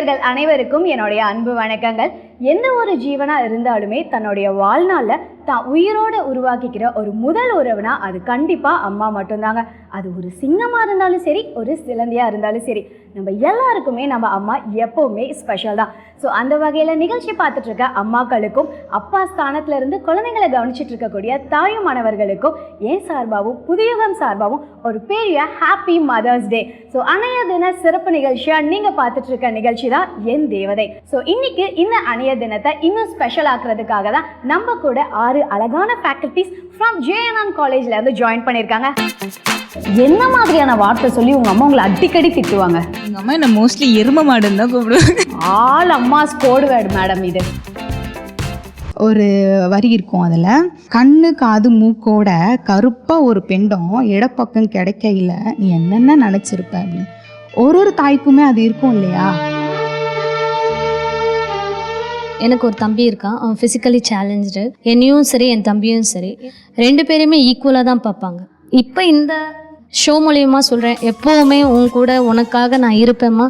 நேயர்கள் அனைவருக்கும் என்னுடைய அன்பு வணக்கங்கள். எந்த ஒரு ஜீவனா இருந்தாலுமே தன்னுடைய வாழ்நாளில் தான் உயிரோடு உருவாக்கிக்கிற ஒரு முதல் உறவுனா அது கண்டிப்பாக அம்மா மட்டும்தாங்க. அது ஒரு சிங்கமாக இருந்தாலும் சரி, ஒரு சிலந்தியாக இருந்தாலும் சரி, நம்ம எல்லாருக்குமே நம்ம அம்மா எப்போவுமே ஸ்பெஷல் தான். ஸோ அந்த வகையில் நிகழ்ச்சி பார்த்துட்ருக்க அம்மாக்களுக்கும் அப்பா ஸ்தானத்தில் இருந்து குழந்தைங்களை கவனிச்சிட்டு இருக்கக்கூடிய தாயுமானவர்களுக்கும் என் சார்பாகவும் புதியுகம் சார்பாகவும் ஒரு பெரிய ஹாப்பி மதர்ஸ் டே. ஸோ அணைய தின சிறப்பு நிகழ்ச்சியாக நீங்கள் பார்த்துட்ருக்க நிகழ்ச்சி தான் என் தேவதை. ஸோ இன்னைக்கு இந்த அணைய தினத்தை இன்னும் ஸ்பெஷல் ஆக்குறதுக்காக தான் நம்ம கூட 6 அழகான ஃபேக்கல்டிஸ் ஃப்ரம் ஜேஎன்என் காலேஜில் வந்து ஜாயின் பண்ணியிருக்காங்க. என்ன மாதிரியான வார்த்தை சொல்லி உங்கள் அம்மா உங்களை அடிக்கடி திட்டுவாங்க? எங்கள் அம்மா என்ன மோஸ்ட்லி எரும மாடுன்னு தான் கூப்பிடுவாங்க. ஆல் அம்மாஸ் கோட் வேர்டு மேடம் இது. ஒரு வரி இருக்கும், அதில் கண்ணு காது மூக்கோட கருப்பாக ஒரு பெண்டம் இடப்பக்கம் கிடைக்கையில் நீ என்னென்ன நினச்சிருப்ப அப்படின்னு ஒரு தாய்க்குமே அது இருக்கும் இல்லையா? எனக்கு ஒரு தம்பி இருக்கான். அவன் ஃபிசிக்கலி சேலஞ்சு. என்னையும் சரி என் தம்பியும் சரி 2 பேருமே ஈக்குவலாக தான் பார்ப்பாங்க. இப்போ இந்த ஷோ மூலியமா சொல்கிறேன், எப்போவுமே உன் கூட உனக்காக நான் இருப்பேம்மா.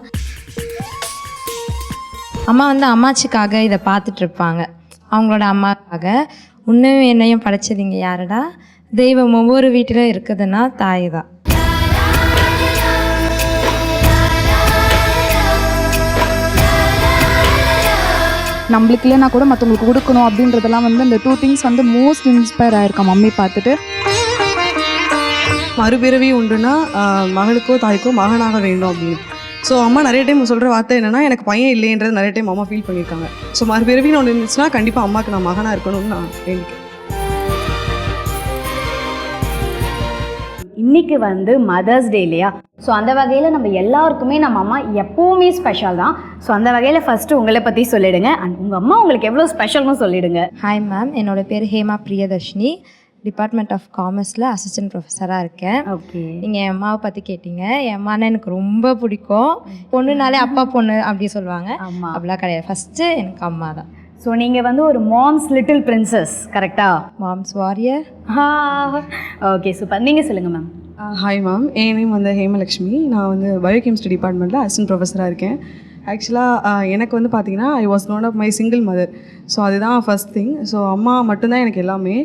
அம்மா வந்து அம்மாச்சிக்காக இதை பார்த்துட்ருப்பாங்க, அவங்களோட அம்மாக்காக. இன்னும் என்னையும் படைச்சதிங்க யாருடா? தெய்வம் ஒவ்வொரு வீட்டிலும் இருக்குதுன்னா தாய் தான். நம்மளுக்கு இல்லைனா கூட மற்றவங்களுக்கு கொடுக்கணும் அப்படின்றதெல்லாம் வந்து இந்த 2 திங்ஸ் வந்து மோஸ்ட் இன்ஸ்பயர் ஆகிருக்கேன் மம்மி பார்த்துட்டு. மறுபிறவி உண்டுன்னா மகளுக்கோ தாய்க்கோ மகனாக வேண்டும் அப்படின்னு. ஸோ அம்மா நிறைய டைம் சொல்கிற வார்த்தை என்னென்னா, எனக்கு பையன் இல்லைன்றது நிறைய டைம் அம்மா ஃபீல் பண்ணியிருக்காங்க. ஸோ மறுபிறவின்னு ஒன்று இருந்துச்சுன்னா கண்டிப்பாக அம்மாவுக்கு நான் மகனாக இருக்கணும்னு நான் வேண்டிக்கிறேன். இன்னைக்கு வந்து மதர்ஸ் டே இல்லையா? ஸோ அந்த வகையில் நம்ம எல்லாருக்குமே நம்ம அம்மா எப்போவுமே ஸ்பெஷல் தான். ஸோ அந்த வகையில் ஃபஸ்ட்டு உங்களை பற்றி சொல்லிடுங்க, அண்ட் உங்கள் அம்மா உங்களுக்கு எவ்வளோ ஸ்பெஷல்னு சொல்லிடுங்க. ஹாய் மேம், என்னோடய பேர் ஹேமா பிரியதர்ஷினி. டிபார்ட்மெண்ட் ஆஃப் காமர்ஸில் அசிஸ்டன்ட் ப்ரொஃபஸராக இருக்கேன். ஓகே, நீங்கள் என் அம்மாவை பற்றி கேட்டீங்க. என் அம்மானா எனக்கு ரொம்ப பிடிக்கும். பொண்ணுனாலே அப்பா பொண்ணு அப்படி சொல்லுவாங்க. அப்படிலாம் கிடையாது, ஃபஸ்ட்டு எனக்கு அம்மா தான். ஸோ நீங்கள் வந்து ஒரு மாம்ஸ் லிட்டில் பிரின்சஸ், கரெக்டா? Mom's warrior. Okay, super. நீங்கள் சொல்லுங்கள் மேம். ஹாய் மேம், என் நேம் வந்து ஹேமலக்ஷ்மி. நான் வந்து பயோகெமிஸ்ட்ரி டிபார்ட்மெண்ட்டில் அசிஸ்டன்ட் ப்ரொஃபஸராக இருக்கேன். ஆக்சுவலாக எனக்கு வந்து பார்த்திங்கன்னா I was not of my single mother. So அதுதான் ஃபஸ்ட் திங். ஸோ அம்மா மட்டும்தான் எனக்கு எல்லாமே.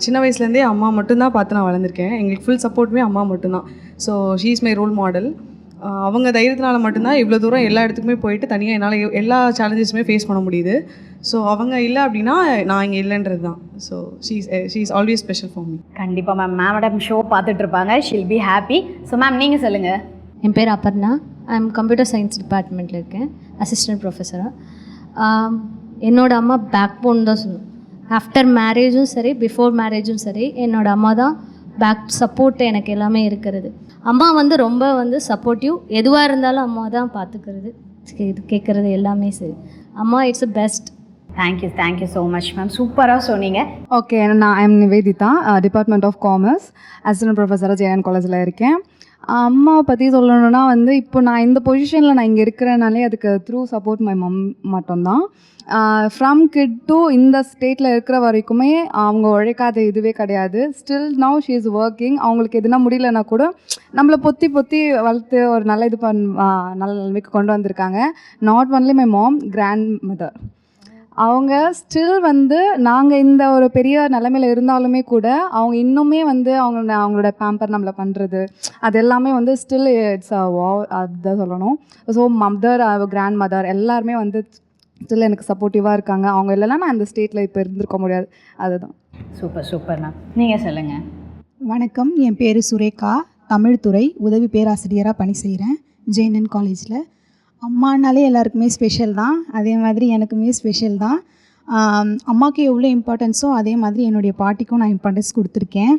சின்ன வயசுலேருந்தே அம்மா மட்டும்தான் பார்த்து நான் வளர்ந்துருக்கேன். எங்களுக்கு ஃபுல் சப்போர்ட்டுமே அம்மா மட்டும்தான். So she is my role model. அவங்க தைரியத்தினால மட்டும்தான் இவ்வளோ தூரம் எல்லா இடத்துக்குமே போயிட்டு தனியாக என்னால் எல்லா சேலஞ்சஸுமே ஃபேஸ் பண்ண முடியுது. ஸோ அவங்க இல்லை அப்படின்னா நான் இங்கே இல்லைன்றது தான். So she is always special for me. கண்டிப்பாக மேம். மேடம் ஷோ பார்த்துட்டு இருப்பாங்க, she'll be happy. So ma'am நீங்கள் சொல்லுங்கள். என் பேர் Aparna. I am computer science டிபார்ட்மெண்ட்டில் இருக்கேன், அசிஸ்டன்ட் ப்ரொஃபஸராக. என்னோடய அம்மா பேக் போன் தான் சொல்லணும். ஆஃப்டர் மேரேஜும் சரி, பிஃபோர் மேரேஜும் சரி, என்னோடய அம்மா தான் பேக் சப்போர்ட் எனக்கு எல்லாமே இருக்கிறது. அம்மா வந்து ரொம்ப வந்து சப்போர்ட்டிவ். எதுவாக இருந்தாலும் அம்மா தான் பார்த்துக்கிறது, இது கேட்குறது எல்லாமே சரி. அம்மா it's best. Thank you so much ma'am, சூப்பராக சொன்னீங்க. ஓகே, நான் I am Nivedita, department of commerce, assistant ப்ரொஃபஸராக ஜேஎன் காலேஜில் இருக்கேன். அம்மாவை பற்றி சொல்லணுன்னா வந்து இப்போ நான் இந்த பொசிஷனில் நான் இங்கே இருக்கிறனாலே அதுக்கு த்ரூ சப்போர்ட் மை மம் மட்டும்தான். ஃப்ரம் கிட் டு இந்த ஸ்டேட்டில் இருக்கிற வரைக்குமே அவங்க உழைக்காத இதுவே கிடையாது. Still now she is working. அவங்களுக்கு எதுனா முடியலன்னா கூட நம்மளை பொத்தி வளர்த்து ஒரு நல்ல இது நல்ல நிலைமைக்கு கொண்டு வந்திருக்காங்க. Not only my mom, grandmother. அவங்க ஸ்டில் வந்து நாங்கள் இந்த ஒரு பெரிய நிலைமையில் இருந்தாலுமே கூட அவங்க இன்னுமே வந்து அவங்களோட பேம்பர் நம்மளை பண்ணுறது அது எல்லாமே வந்து ஸ்டில் இட்ஸ் அதுதான் சொல்லணும். ஸோ மதர், கிராண்ட் மதர் எல்லாருமே வந்து ஸ்டில் எனக்கு சப்போர்ட்டிவாக இருக்காங்க. அவங்க இல்லைனா நான் இந்த ஸ்டேட்டில் இப்போ இருந்திருக்க முடியாது. அதுதான். சூப்பர் மேம், நீங்கள் சொல்லுங்கள். வணக்கம், என் பேர் சுரேகா. தமிழ் துறை உதவி பேராசிரியராக பணி செய்கிறேன் ஜேஎன்என் காலேஜில். அம்மானாலே எல்லாருக்குமே ஸ்பெஷல் தான், அதே மாதிரி எனக்குமே ஸ்பெஷல் தான். அம்மாவுக்கு எவ்வளோ இம்பார்ட்டன்ஸோ அதே மாதிரி என்னுடைய பாட்டிக்கும் நான் இம்பார்ட்டன்ஸ் கொடுத்துருக்கேன்.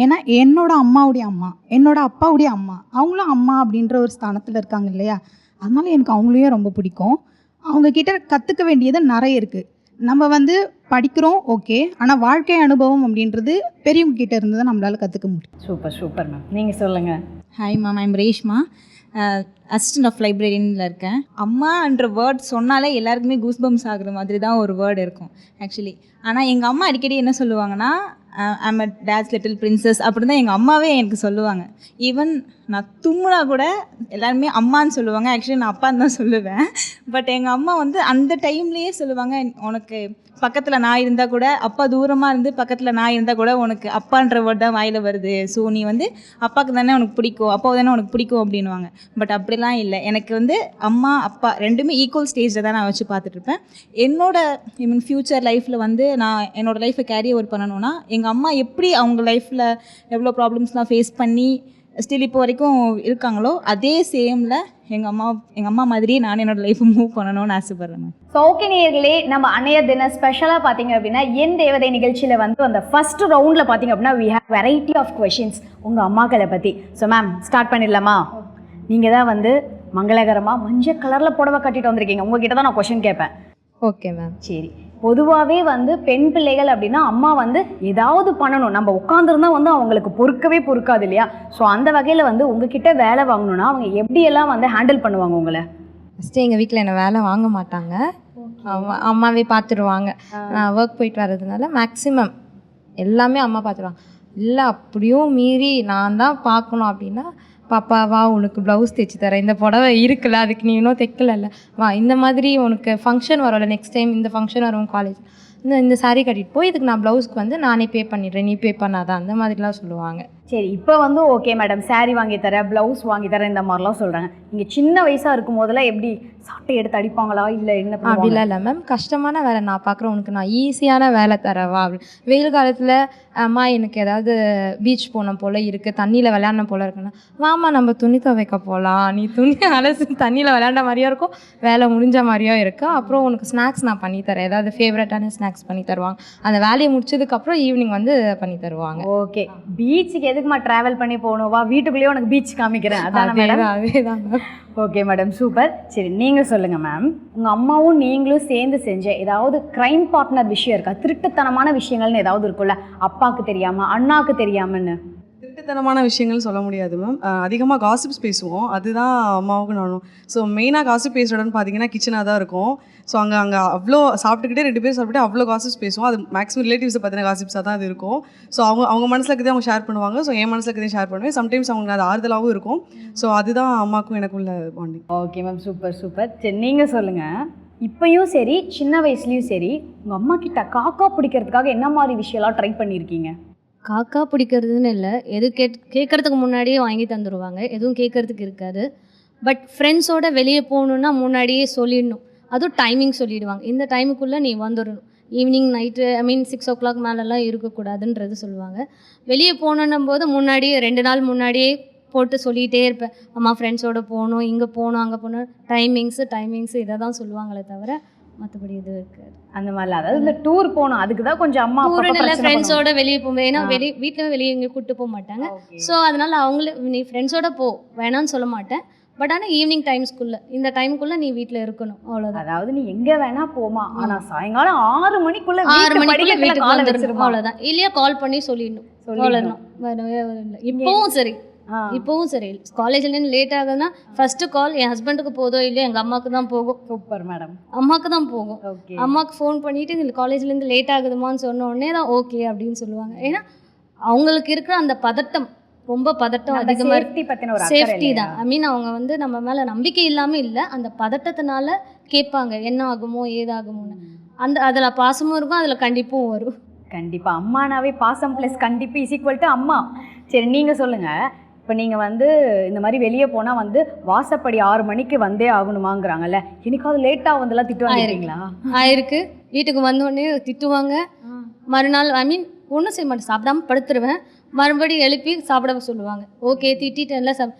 ஏன்னா என்னோடய அம்மாவுடைய அம்மா, என்னோடய அப்பாவுடைய அம்மா, அவங்களும் அம்மா அப்படின்ற ஒரு ஸ்தானத்தில் இருக்காங்க இல்லையா? அதனால் எனக்கு அவங்களையும் ரொம்ப பிடிக்கும். அவங்கக்கிட்ட கற்றுக்க வேண்டியது நிறைய இருக்குது. நம்ம வந்து படிக்கிறோம் ஓகே, ஆனால் வாழ்க்கை அனுபவம் அப்படின்றது பெரியவங்க கிட்டே இருந்து தான் நம்மளால் கற்றுக்க முடியும். சூப்பர் மேம், நீங்கள் சொல்லுங்கள். Hi ma'am, I'm Reshma, assistant of லைப்ரரியனில் இருக்கேன். அம்மான்ற வேர்ட் சொன்னாலே எல்லாருக்குமே கூஸ்பம்ஸ் ஆகுற மாதிரி தான் ஒரு வேர்டு இருக்கும் ஆக்சுவலி. ஆனால் எங்கள் அம்மா அடிக்கடி என்ன சொல்லுவாங்கன்னா, I'm a dates little princess அப்படி தான் எங்கள் அம்மாவே எனக்கு சொல்லுவாங்க. ஈவன் நான் தும்முனா கூட எல்லாருமே அம்மான்னு சொல்லுவாங்க. ஆக்சுவலி நான் அப்பான்னு தான் சொல்லுவேன். பட் எங்கள் அம்மா வந்து அந்த டைம்லேயே சொல்லுவாங்க, உனக்கு பக்கத்தில் நான் இருந்தால் கூட, அப்பா தூரமாக இருந்து பக்கத்தில் நான் இருந்தால் கூட உனக்கு அப்பான்ற வேர்ட் தான் வாயில் வருது. ஸோ நீ வந்து அப்பாவுக்கு தானே உனக்கு பிடிக்கும், அப்பாவை தானே உனக்கு பிடிக்கும் அப்படின்வாங்க. பட் அப்படிலாம் இல்லை. எனக்கு வந்து அம்மா அப்பா ரெண்டுமே ஈக்குவல் ஸ்டேஜில் தான் நான் வச்சு பார்த்துட்ருப்பேன். என்னோட ஃப்யூச்சர் லைஃப்பில் வந்து நான் என்னோடய லைஃப்பை கேரி ஓவர் பண்ணணும்னா, எங்கள் அம்மா எப்படி அவங்க லைஃப்பில் எவ்வளோ ப்ராப்ளம்ஸ்லாம் ஃபேஸ் பண்ணி ஸ்டில் இப்போ வரைக்கும் இருக்காங்களோ, அதே சேமில் எங்கள் அம்மா மாதிரியே நான் என்னோடய லைஃப்பை மூவ் பண்ணணும்னு ஆசைப்பட்றேன். ஸோ ஓகே நேயர்களே, நம்ம அன்னையர் தினம் ஸ்பெஷலாக பார்த்தீங்க அப்படின்னா என் தேவதை நிகழ்ச்சியில் வந்து அந்த ஃபர்ஸ்ட் ரவுண்டில் பார்த்தீங்க அப்படின்னா we have variety of questions உங்கள் அம்மாக்களை பற்றி. ஸோ மேம் ஸ்டார்ட் பண்ணிடலாமா? நீங்கள் தான் வந்து மங்களகரமாக மஞ்சள் கலரில் புடவை கட்டிட்டு வந்திருக்கீங்க. உங்ககிட்ட தான் நான் கொஷின் கேட்பேன். Okay ma'am. சரி, பொதுவாகவே வந்து பெண் பிள்ளைகள் அப்படின்னா அம்மா வந்து ஏதாவது பண்ணணும், நம்ம உட்காந்துருந்தா வந்து அவங்களுக்கு பொறுக்காது இல்லையா? ஸோ அந்த வகையில் வந்து உங்ககிட்ட வேலை வாங்கணும்னா அவங்க எப்படியெல்லாம் வந்து ஹேண்டில் பண்ணுவாங்க உங்களை? ஃபஸ்ட்டு எங்கள் வீட்டில் என்னை வேலை வாங்க மாட்டாங்க. அம்மாவே பார்த்துருவாங்க. நான் ஒர்க் போயிட்டு வர்றதுனால மேக்ஸிமம் எல்லாமே அம்மா பார்த்துருவாங்க. இல்லை அப்படியும் மீறி நான் தான் பார்க்கணும் அப்படின்னா, பாப்பா வா உனக்கு ப்ளவுஸ் தைச்சி தரேன், இந்த புடவை இருக்குல்ல அதுக்கு நீ இன்னும் தைக்கல, வா இந்த மாதிரி உனக்கு ஃபங்க்ஷன் வரும்ல, நெக்ஸ்ட் டைம் இந்த ஃபங்க்ஷன் வரும் காலேஜ், இந்த சாரீ கட்டிட்டு போய் இதுக்கு நான் ப்ளவுஸ்க்கு வந்து நானே பே பண்ணிடுறேன், நீ பே பண்ணாதான், அந்த மாதிரிலாம் சொல்லுவாங்க. சரி, இப்போ வந்து ஓகே மேடம் சாரீ வாங்கி தரேன், ப்ளவுஸ் வாங்கி தரேன், இந்த மாதிரிலாம் சொல்கிறாங்க. நீங்கள் சின்ன வயசாக இருக்கும் போதெல்லாம் எப்படி சாட்டை எடுத்து அடிப்பாங்களா இல்லை என்ன? அப்படிலாம் இல்லை மேம். கஷ்டமான வேலை நான் பார்க்குறேன், உனக்கு நான் ஈஸியான வேலை தரவா அப்படி. வெயில் காலத்தில் அம்மா எனக்கு ஏதாவது பீச் போன போல் இருக்குது, தண்ணியில் விளையாடணும் போல் இருக்குன்னா, வாமா நம்ம துணி துவைக்க போகலாம், நீ துணி அலசி தண்ணியில் விளையாண்ட மாதிரியும் இருக்கும், வேலை முடிஞ்ச மாதிரியும் இருக்குது. அப்புறம் உனக்கு ஸ்நாக்ஸ் நான் பண்ணித்தரேன், ஏதாவது ஃபேவரட்டான ஸ்நாக்ஸ் பண்ணி தருவாங்க. அந்த வேலையை முடிச்சதுக்கப்புறம் ஈவினிங் வந்து பண்ணி தருவாங்க. ஓகே, பீச்சுக்கு எதுக்குமா ட்ராவல் பண்ணி போகணும், வா வீட்டுக்குள்ளேயே உனக்கு பீச் காமிக்கிறேன், அதான் மேடம்? அதேதான் மேம். Okay madam, super. சரி, நீங்கள் சொல்லுங்கள் மேம், உங்கள் அம்மாவும் நீங்களும் சேர்ந்து செஞ்ச ஏதாவது க்ரைம் பார்ட்னர் விஷயம் இருக்கா? திருட்டுத்தனமான விஷயங்கள்னு ஏதாவது இருக்கும்ல, அப்பாவுக்கு தெரியாமல் அண்ணாவுக்கு தெரியாமன்னு? திருட்டுத்தனமான விஷயங்கள் சொல்ல முடியாது மேம். அதிகமாக காசிப்ஸ் பேசுவோம், அதுதான் அம்மாவுக்கும் நானும். ஸோ மெயினாக காசிப் பேசுகிறோன்னு பார்த்தீங்கன்னா கிச்சனாக தான் இருக்கும். ஸோ அங்கே அவ்வளோ சாப்பிட்டுக்கிட்டே 2 பேர் சாப்பிட்டு அவ்வளோ காசிப்ஸ் பேசுவோம். அது மேக்ஸிமம் ரிலேட்டிவ்ஸை பற்றின காசிப்ஸாக தான் அது இருக்கும். ஸோ அவங்க மனசில் இருக்கிறதே அவங்க ஷேர் பண்ணுவாங்க, ஸோ என் மனசில் இருக்கிறதே ஷேர் பண்ணுவேன். சம்டைம்ஸ் அவங்க அது ஆறுதலாகவும் இருக்கும். ஸோ அதுதான் அம்மாவுக்கும் எனக்குள்ள bonding. Okay ma'am, super super. சரி, நீங்கள் சொல்லுங்கள், இப்போயும் சரி சின்ன வயசுலேயும் சரி உங்கள் அம்மா கிட்ட காக்கா பிடிக்கிறதுக்காக என்ன மாதிரி விஷயம்லாம் ட்ரை பண்ணியிருக்கீங்க? காக்கா பிடிக்கிறதுன்னு இல்லை, எது கேட்குறதுக்கு முன்னாடியே வாங்கி தந்துடுவாங்க, எதுவும் கேட்குறதுக்கு இருக்காது. பட் ஃப்ரெண்ட்ஸோடு வெளியே போகணுன்னா முன்னாடியே சொல்லிடணும், அதுவும் டைமிங் சொல்லிவிடுவாங்க, இந்த டைமுக்குள்ளே நீ வந்துடணும், ஈவினிங் நைட்டு 6 o'clock மேலெல்லாம் இருக்கக்கூடாதுன்றது சொல்லுவாங்க. வெளியே போகணுன்னும் போது முன்னாடியே 2 நாள் முன்னாடியே போட்டு சொல்லிகிட்டே இருப்பேன், அம்மா ஃப்ரெண்ட்ஸோடு போகணும், இங்கே போகணும், அங்கே போகணும், டைமிங்ஸு இதை தான் சொல்லுவாங்களே தவிர மற்றபடி இது இருக்காது. அந்த மாதிரிலாம், அதாவது இந்த டூர் போகணும் அதுக்கு தான் கொஞ்சம் அம்மா டூருன்னு ஃப்ரெண்ட்ஸோட வெளியே போகும்போது, ஏன்னா வீட்டில் வெளியே எங்கேயும் கூப்பிட்டு போக மாட்டாங்க. ஸோ அதனால் அவங்களே நீ ஃப்ரெண்ட்ஸோட போ வேணான்னு சொல்ல மாட்டேன், பட் ஆனால் ஈவினிங் டைம்ஸ்குள்ளே இந்த டைமுக்குள்ளே நீ வீட்டில் இருக்கணும், அவ்வளோதான். அதாவது நீ எங்கே வேணா போமா, ஆனால் சாயங்காலம் 6 மணிக்குள்ளே 6 மணிக்குள்ளே வீட்டுக்கு வந்துடணும், அவ்வளோதான். இல்லையா கால் பண்ணி சொல்லிடணும், அவ்வளோதான். இப்போவும் சரி, இப்போவும் சரி, காலேஜ்லேருந்து லேட் ஆகுதுன்னா ஃபர்ஸ்ட் கால் என் ஹஸ்பண்டுக்கு போதோ இல்லையா எங்கள் அம்மாவுக்கு தான் போகும். Super madam. அம்மாவுக்கு தான் போகும். அம்மாவுக்கு ஃபோன் பண்ணிவிட்டு இந்த காலேஜ்லேருந்து லேட் ஆகுதுமான்னு சொன்ன உடனே தான் ஓகே அப்படின்னு சொல்லுவாங்க. ஏன்னா அவங்களுக்கு இருக்கிற அந்த பதட்டம், ரொம்ப பதட்டம் அதிகமாக இருக்கு. சேஃப்டி தான். ஐ மீன் அவங்க வந்து நம்ம மேலே நம்பிக்கை இல்லாமல் இல்லை, அந்த பதட்டத்தினால கேட்பாங்க என்ன ஆகுமோ ஏதாகுமோன்னு. அதில் பாசமும் இருக்கும், அதில் கண்டிப்பும் வரும். கண்டிப்பாக அம்மானாவே பாசம் ப்ளஸ் கண்டிப்பு இஸ் ஈக்குவல் டு அம்மா. சரி, நீங்கள் சொல்லுங்கள், இப்போ நீங்கள் வந்து இந்த மாதிரி வெளியே போனால் வந்து வாசப்படி 6 மணிக்கு வந்தே ஆகணுமாங்கிறாங்கல்ல, எனக்காவது லேட்டாக வந்துலாம் திட்டுவாங்களா? ஆயிருக்கு. வீட்டுக்கு வந்தோடனே திட்டுவாங்க. மறுநாள் ஐ மீன் ஒன்றும் செய்ய மாட்டேன், சாப்பிடாம படுத்துருவேன், மறுபடியும் எழுப்பி சாப்பிட சொல்லுவாங்க. ஓகே திட்டிட்டேன்ல,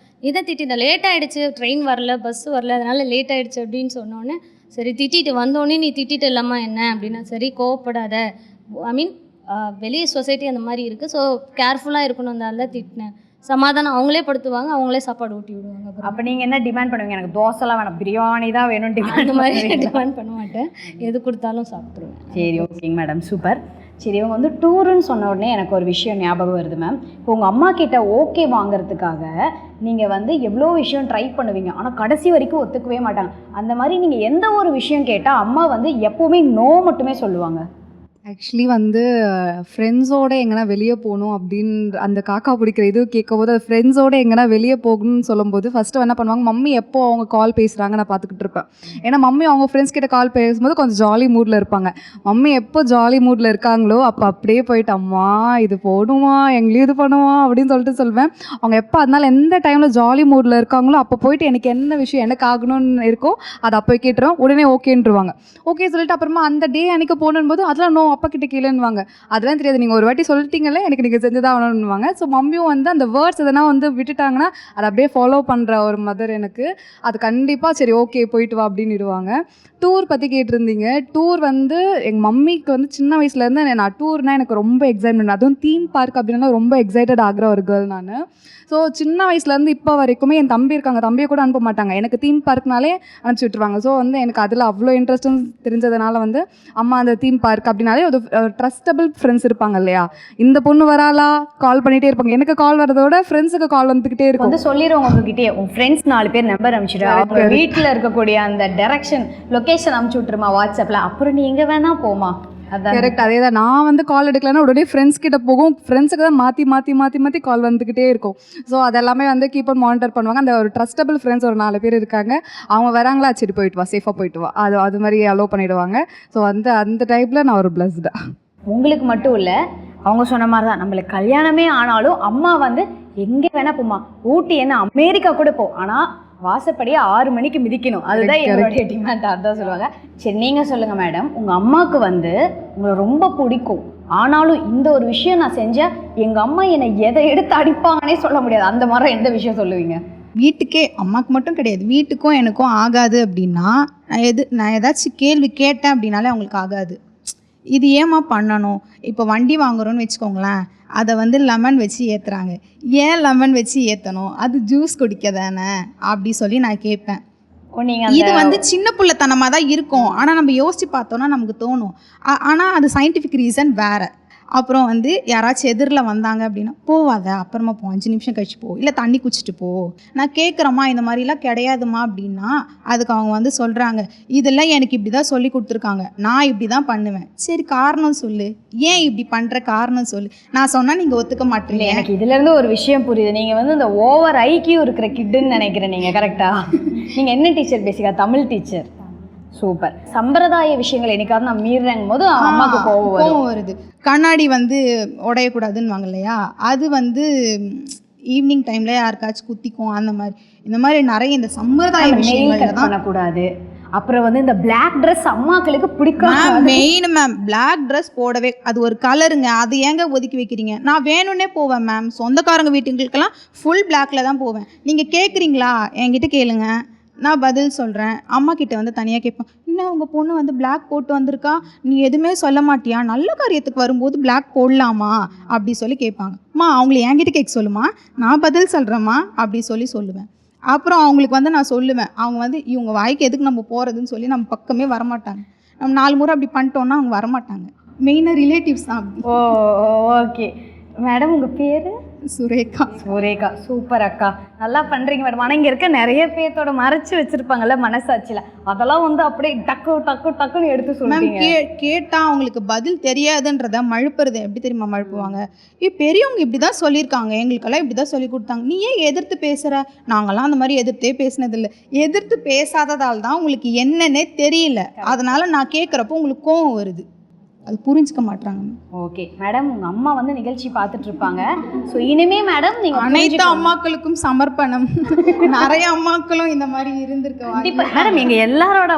இதை திட்டிட்டேன், லேட் ஆகிடுச்சு, ட்ரெயின் வரல, பஸ் வரல, அதனால் லேட் ஆகிடுச்சு அப்படின்னு சொன்னோடனே, சரி திட்டிட்டு வந்தோடனே நீ திட்டிட்டு இல்லாமா என்ன அப்படின்னா, சரி கோவப்படாத, ஐ மீன் வெளியே சொசைட்டி அந்த மாதிரி இருக்குது, ஸோ கேர்ஃபுல்லாக இருக்கணும், அதனால திட்டினேன். சமாதானம் அவங்களே படுத்துவாங்க, அவங்களே சாப்பாடு ஊட்டி விடுவாங்க. அப்போ நீங்கள் என்ன டிமாண்ட் பண்ணுவீங்க? எனக்கு தோசைலாம் வேணாம், பிரியாணி தான் வேணும் டிமாண்ட்? அந்த மாதிரி டிமாண்ட் பண்ண மாட்டேன், எது கொடுத்தாலும் சாப்பிட்ருவேன். சரி, ஓகேங்க மேடம், சூப்பர். சரி, இவங்க வந்து டூருன்னு சொன்ன உடனே எனக்கு ஒரு விஷயம் ஞாபகம் வருது மேம். இப்போ உங்கள் அம்மா கிட்ட ஓகே வாங்குறதுக்காக நீங்கள் வந்து எவ்வளோ விஷயம் ட்ரை பண்ணுவீங்க, ஆனால் கடைசி வரைக்கும் ஒத்துக்கவே மாட்டாங்க. அந்த மாதிரி நீங்கள் எந்த ஒரு விஷயம் கேட்டால் அம்மா வந்து எப்போவுமே நோ மட்டுமே சொல்லுவாங்க? ஆக்சுவலி வந்து ஃப்ரெண்ட்ஸோடு எங்கன்னா வெளியே போகணும் அப்படின்னு அந்த காக்கா பிடிக்கிற இது கேட்கும்போது அது ஃப்ரெண்ட்ஸோடு எங்கன்னா வெளியே போகணும்னு சொல்லும்போது ஃபஸ்ட்டு என்ன பண்ணுவாங்க, மம்மி எப்போ அவங்க கால் பேசுகிறாங்க நான் பார்த்துக்கிட்டு இருப்பேன். ஏன்னா மம்மி அவங்க ஃப்ரெண்ட்ஸ் கிட்ட கால் பேசும்போது கொஞ்சம் ஜாலி மூடில் இருப்பாங்க. மம்மி எப்போ ஜாலி மூடில் இருக்காங்களோ அப்போ அப்படியே போயிட்டு அம்மா இது போடுமா எங்களையும் இது பண்ணுவா அப்படின்னு சொல்லிட்டு சொல்வேன். அவங்க எப்போ அதனால எந்த டைமில் ஜாலி மூடில் இருக்காங்களோ அப்போ போயிட்டு எனக்கு என்ன விஷயம் எனக்கு ஆகணும்னு இருக்கோ அதை அப்போ கேட்டுருவோம். உடனே ஓகேன்ட்டுருவாங்க. ஓகே சொல்லிட்டு அப்புறமா அந்த டே அன்றைக்கி போகணும்போது அதெல்லாம் நோ அப்பா கிட்ட கேளுன்னுவாங்க. அதெல்லாம் தெரியாது, நீங்கள் ஒரு வாட்டி சொல்லிட்டீங்களே எனக்கு நீங்கள் செஞ்சுதான் ஆகணும்னுவாங்க. ஸோ மம்மியும் வந்து அந்த வேர்ட்ஸ் எதனா வந்து விட்டுட்டாங்கன்னா அதை அப்படியே ஃபாலோ பண்ணுற ஒரு மதர் எனக்கு. அது கண்டிப்பாக சரி ஓகே போயிட்டு வா அப்படின்னுடுவாங்க. டூர் பற்றி கேட்டிருந்தீங்க. டூர் வந்து எங்கள் மம்மிக்கு வந்து சின்ன வயசுலேருந்து நான் டூர்னால் எனக்கு ரொம்ப எக்ஸைட்மெண்ட், அதுவும் தீம் பார்க் அப்படின்னா ரொம்ப எக்ஸைட்டட் ஆகிற ஒரு கேர்ள் நான். ஸோ சின்ன வயசுலேருந்து இப்போ வரைக்குமே என் தம்பி இருக்காங்க, தம்பியை கூட அனுப்ப மாட்டாங்க, எனக்கு தீம் பார்க்னாலே அனுப்பிச்சி விட்ருவாங்க. ஸோ வந்து எனக்கு அதில் அவ்வளோ இன்ட்ரெஸ்ட்டும் தெரிஞ்சதுனால வந்து அம்மா அந்த தீம் பார்க் அப்படின்னாலே ஒரு ட்ரஸ்டபிள் ஃப்ரெண்ட்ஸ் இருப்பாங்க இல்லையா, இந்த பொண்ணு வராளா கால் பண்ணிகிட்டே இருப்பாங்க. எனக்கு கால் வரதோட ஃப்ரெண்ட்ஸுக்கு கால் வந்துக்கிட்டே இருக்கும். வந்து சொல்லிடுவோம் உங்ககிட்டே உங்கள் ஃப்ரெண்ட்ஸ் 4 பேர் நம்பர் அனுப்பிச்சிடு, அவங்க வீட்டில் இருக்கக்கூடிய அந்த டைரக்ஷன் லொக்கேஷன் அனுப்பிச்சி விட்ருமா வாட்ஸ்அப்பில், அப்புறம் நீ எங்கே வேணா போமா. அதான் கரெக்ட். அதே தான், நான் வந்து கால் எடுக்கலன்னா உடனே ஃப்ரெண்ட்ஸ் கிட்ட போகும், ஃப்ரெண்ட்ஸுக்கு தான் மாற்றி கால் வந்துக்கிட்டே இருக்கும். ஸோ அதெல்லாமே வந்து கீப் ஆன் மானிட்டர் பண்ணுவாங்க. அந்த ஒரு ட்ரஸ்டபிள் ஃப்ரெண்ட்ஸ் ஒரு 4 பேர் இருக்காங்க. அவங்க வராங்களா சரி போயிட்டு வா சேஃபாக போயிட்டு வா அது மாதிரி அலோவ் பண்ணிவிடுவாங்க. ஸோ அந்த டைப்பில் நான் ஒரு பிளஸ்டா. உங்களுக்கு மட்டும் இல்லை, அவங்க சொன்ன மாதிரி தான் நம்மளுக்கு கல்யாணமே ஆனாலும் அம்மா வந்து எங்கே வேணா போமா, ஊட்டி என்ன அமெரிக்கா கூட போ, ஆனால் வாசப்படியே 6 மணிக்கு மிதிக்கணும், அதுதான் எங்களுடைய டிமாண்ட். அதான் சொல்லுவாங்க. சரி நீங்கள் சொல்லுங்கள் மேடம், உங்கள் அம்மாவுக்கு வந்து உங்களை ரொம்ப பிடிக்கும், ஆனாலும் இந்த ஒரு விஷயம் நான் செஞ்சேன் எங்கள் அம்மா என்னை எதை எடுத்து அடிப்பாங்கன்னே சொல்ல முடியாது, அந்த மாதிரி எந்த விஷயம் சொல்லுவீங்க? வீட்டுக்கே அம்மாவுக்கு மட்டும் கிடையாது, வீட்டுக்கும் எனக்கும் ஆகாது அப்படின்னா நான் ஏதாச்சும் கேள்வி கேட்டேன் அப்படின்னாலே அவங்களுக்கு ஆகாது. இது ஏமா பண்ணணும், இப்போ வண்டி வாங்குறோன்னு வச்சுக்கோங்களேன், அதை வந்து லெமன் வச்சு ஏற்றுறாங்க, ஏன் லெமன் வச்சு ஏற்றணும், அது ஜூஸ் குடிக்க தானே அப்படி சொல்லி நான் கேட்பேன். இது வந்து சின்ன பிள்ளைத்தனமாக தான் இருக்கும், ஆனால் நம்ம யோசித்து பார்த்தோன்னா நமக்கு தோணும். ஆனால் அது சயின்டிஃபிக் ரீசன் வேறு. அப்புறம் வந்து யாராச்சும் எதிரில் வந்தாங்க அப்படின்னா போவாத அப்புறமா போ, 5 நிமிஷம் கழிச்சு போ, இல்லை தண்ணி குடிச்சிட்டு போ, நான் கேட்குறேம்மா இந்த மாதிரிலாம் கிடையாதுமா அப்படின்னா அதுக்கு அவங்க வந்து சொல்கிறாங்க இதெல்லாம் எனக்கு இப்படி தான் சொல்லி கொடுத்துருக்காங்க, நான் இப்படி தான் பண்ணுவேன். சரி காரணம் சொல்லு, ஏன் இப்படி பண்ணுற காரணம் சொல்லு, நான் சொன்னால் நீங்கள் ஒத்துக்க மாட்டீங்க. எனக்கு இதுலேருந்து ஒரு விஷயம் புரியுது, நீங்கள் வந்து இந்த ஓவர் ஐக்கியம் இருக்கிற கிட்டுன்னு நினைக்கிறேன் நீங்கள். கரெக்டாக? நீங்கள் என்ன டீச்சர் பேசிக்கா? தமிழ் டீச்சர். சூப்பர். சம்பிரதாய விஷயங்கள் என்னைக்காவது நான் மீறுறங்கும் போது அம்மாவுக்கு கோவம் வருது. கண்ணாடி வந்து உடையக்கூடாதுன்னு வாங்க இல்லையா, அது வந்து ஈவினிங் டைமில் யாருக்காச்சும் குத்திக்கும், அந்த மாதிரி இந்த மாதிரி நிறைய இந்த சம்பிரதாய விஷயங்கள் தான் பண்ணக்கூடாது. அப்புறம் வந்து இந்த பிளாக் ட்ரெஸ் அம்மாக்களுக்கு பிடிக்கும். மெயின் மேம் பிளாக் ட்ரெஸ் போடவே, அது ஒரு கலருங்க, அது ஏங்க ஒதுக்கி வைக்கிறீங்க? நான் வேணும்னே போவேன் மேம், சொந்தக்காரங்க வீட்டுங்களுக்கெல்லாம் ஃபுல் பிளாக்ல தான் போவேன். நீங்கள் கேட்குறீங்களா என்கிட்ட கேளுங்க, நான் பதில் சொல்கிறேன். அம்மா கிட்ட வந்து தனியாக கேட்பேன், இன்னும் உங்கள் பொண்ணு வந்து பிளாக் போட்டு வந்திருக்கா, நீ எதுவுமே சொல்ல மாட்டியா, நல்ல காரியத்துக்கு வரும்போது பிளாக் போடலாமா அப்படி சொல்லி கேட்பாங்க. அம்மா அவங்கள என்கிட்ட கேட்க சொல்லுமா, நான் பதில் சொல்கிறேம்மா அப்படி சொல்லுவேன். அப்புறம் அவங்களுக்கு வந்து நான் சொல்லுவேன், அவங்க வந்து இவங்க வாய்க்கு எதுக்கு நம்ம போகிறதுன்னு சொல்லி நம்ம பக்கமே வரமாட்டாங்க. நம்ம 4 முறை அப்படி பண்ணிட்டோன்னா அவங்க வரமாட்டாங்க. மெயினாக ரிலேட்டிவ்ஸ் தான் அப்படி. ஓ ஓகே மேடம், உங்கள் பேர்? சுரேகா. சுரேகா, சூப்பர் அக்கா, நல்லா பண்ணுறீங்க மேடம். ஆனால் இங்கே இருக்க நிறைய பேர்த்தோட மறைச்சி வச்சுருப்பாங்கல்ல மனசாட்சியில், அதெல்லாம் வந்து அப்படியே டக்குன்னு எடுத்து சொல்லுவீங்க. கேட்டால் அவங்களுக்கு பதில் தெரியாதுன்றத மழுப்புறது எப்படி தெரியுமா மழுப்புவாங்க, பெரியவங்க இப்படி தான் சொல்லியிருக்காங்க, எங்களுக்கெல்லாம் இப்படி தான் சொல்லி கொடுத்தாங்க, நீ ஏன் எதிர்த்து பேசுகிற? நாங்கள்லாம் அந்த மாதிரி எதிர்த்தே பேசினதில்லை. எதிர்த்து பேசாததால் தான் உங்களுக்கு என்னன்னே தெரியல, அதனால் நான் கேட்குறப்போ உங்களுக்கு கோவம் வருது, அது புரிஞ்சுக்க மாட்டாங்க. ஓகே மேடம், உங்கள் அம்மா வந்து நிகழ்ச்சி பார்த்துட்டு இருப்பாங்க. ஸோ இனிமே மேடம் நீங்கள் அனைத்து அம்மாக்களுக்கும் சமர்ப்பணம். நிறைய அம்மாக்களும் இந்த மாதிரி இருந்திருக்க கண்டிப்பாக மேடம். எங்கள் எல்லாரோட